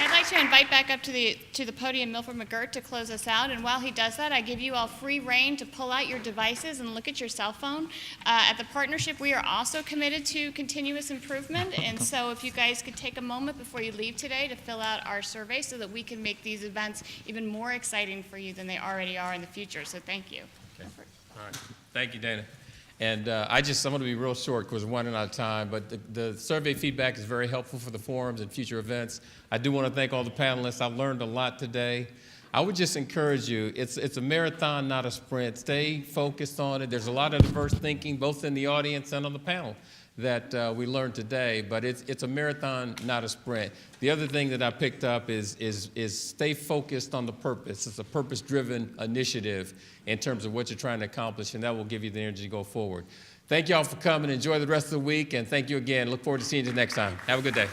And I'd like to invite back up to the podium Milford McGirt to close us out. And while he does that, I give you all free reign to pull out your devices and look at your cell phone. At the partnership, we are also committed to continuous improvement. And so if you guys could take a moment before you leave today to fill out our survey so that we can make these events even more exciting for you than they already are in the future. So thank you. Okay. All right. Thank you, Dana. And I'm going to be real short because we're running out of time, but the survey feedback is very helpful for the forums and future events. I do want to thank all the panelists. I've learned a lot today. I would just encourage you, it's a marathon, not a sprint. Stay focused on it. There's a lot of diverse thinking, both in the audience and on the panel, that we learned today, but it's a marathon, not a sprint. The other thing that I picked up is stay focused on the purpose. It's a purpose-driven initiative in terms of what you're trying to accomplish, and that will give you the energy to go forward. Thank you all for coming. Enjoy the rest of the week, and thank you again. Look forward to seeing you next time. Have a good day.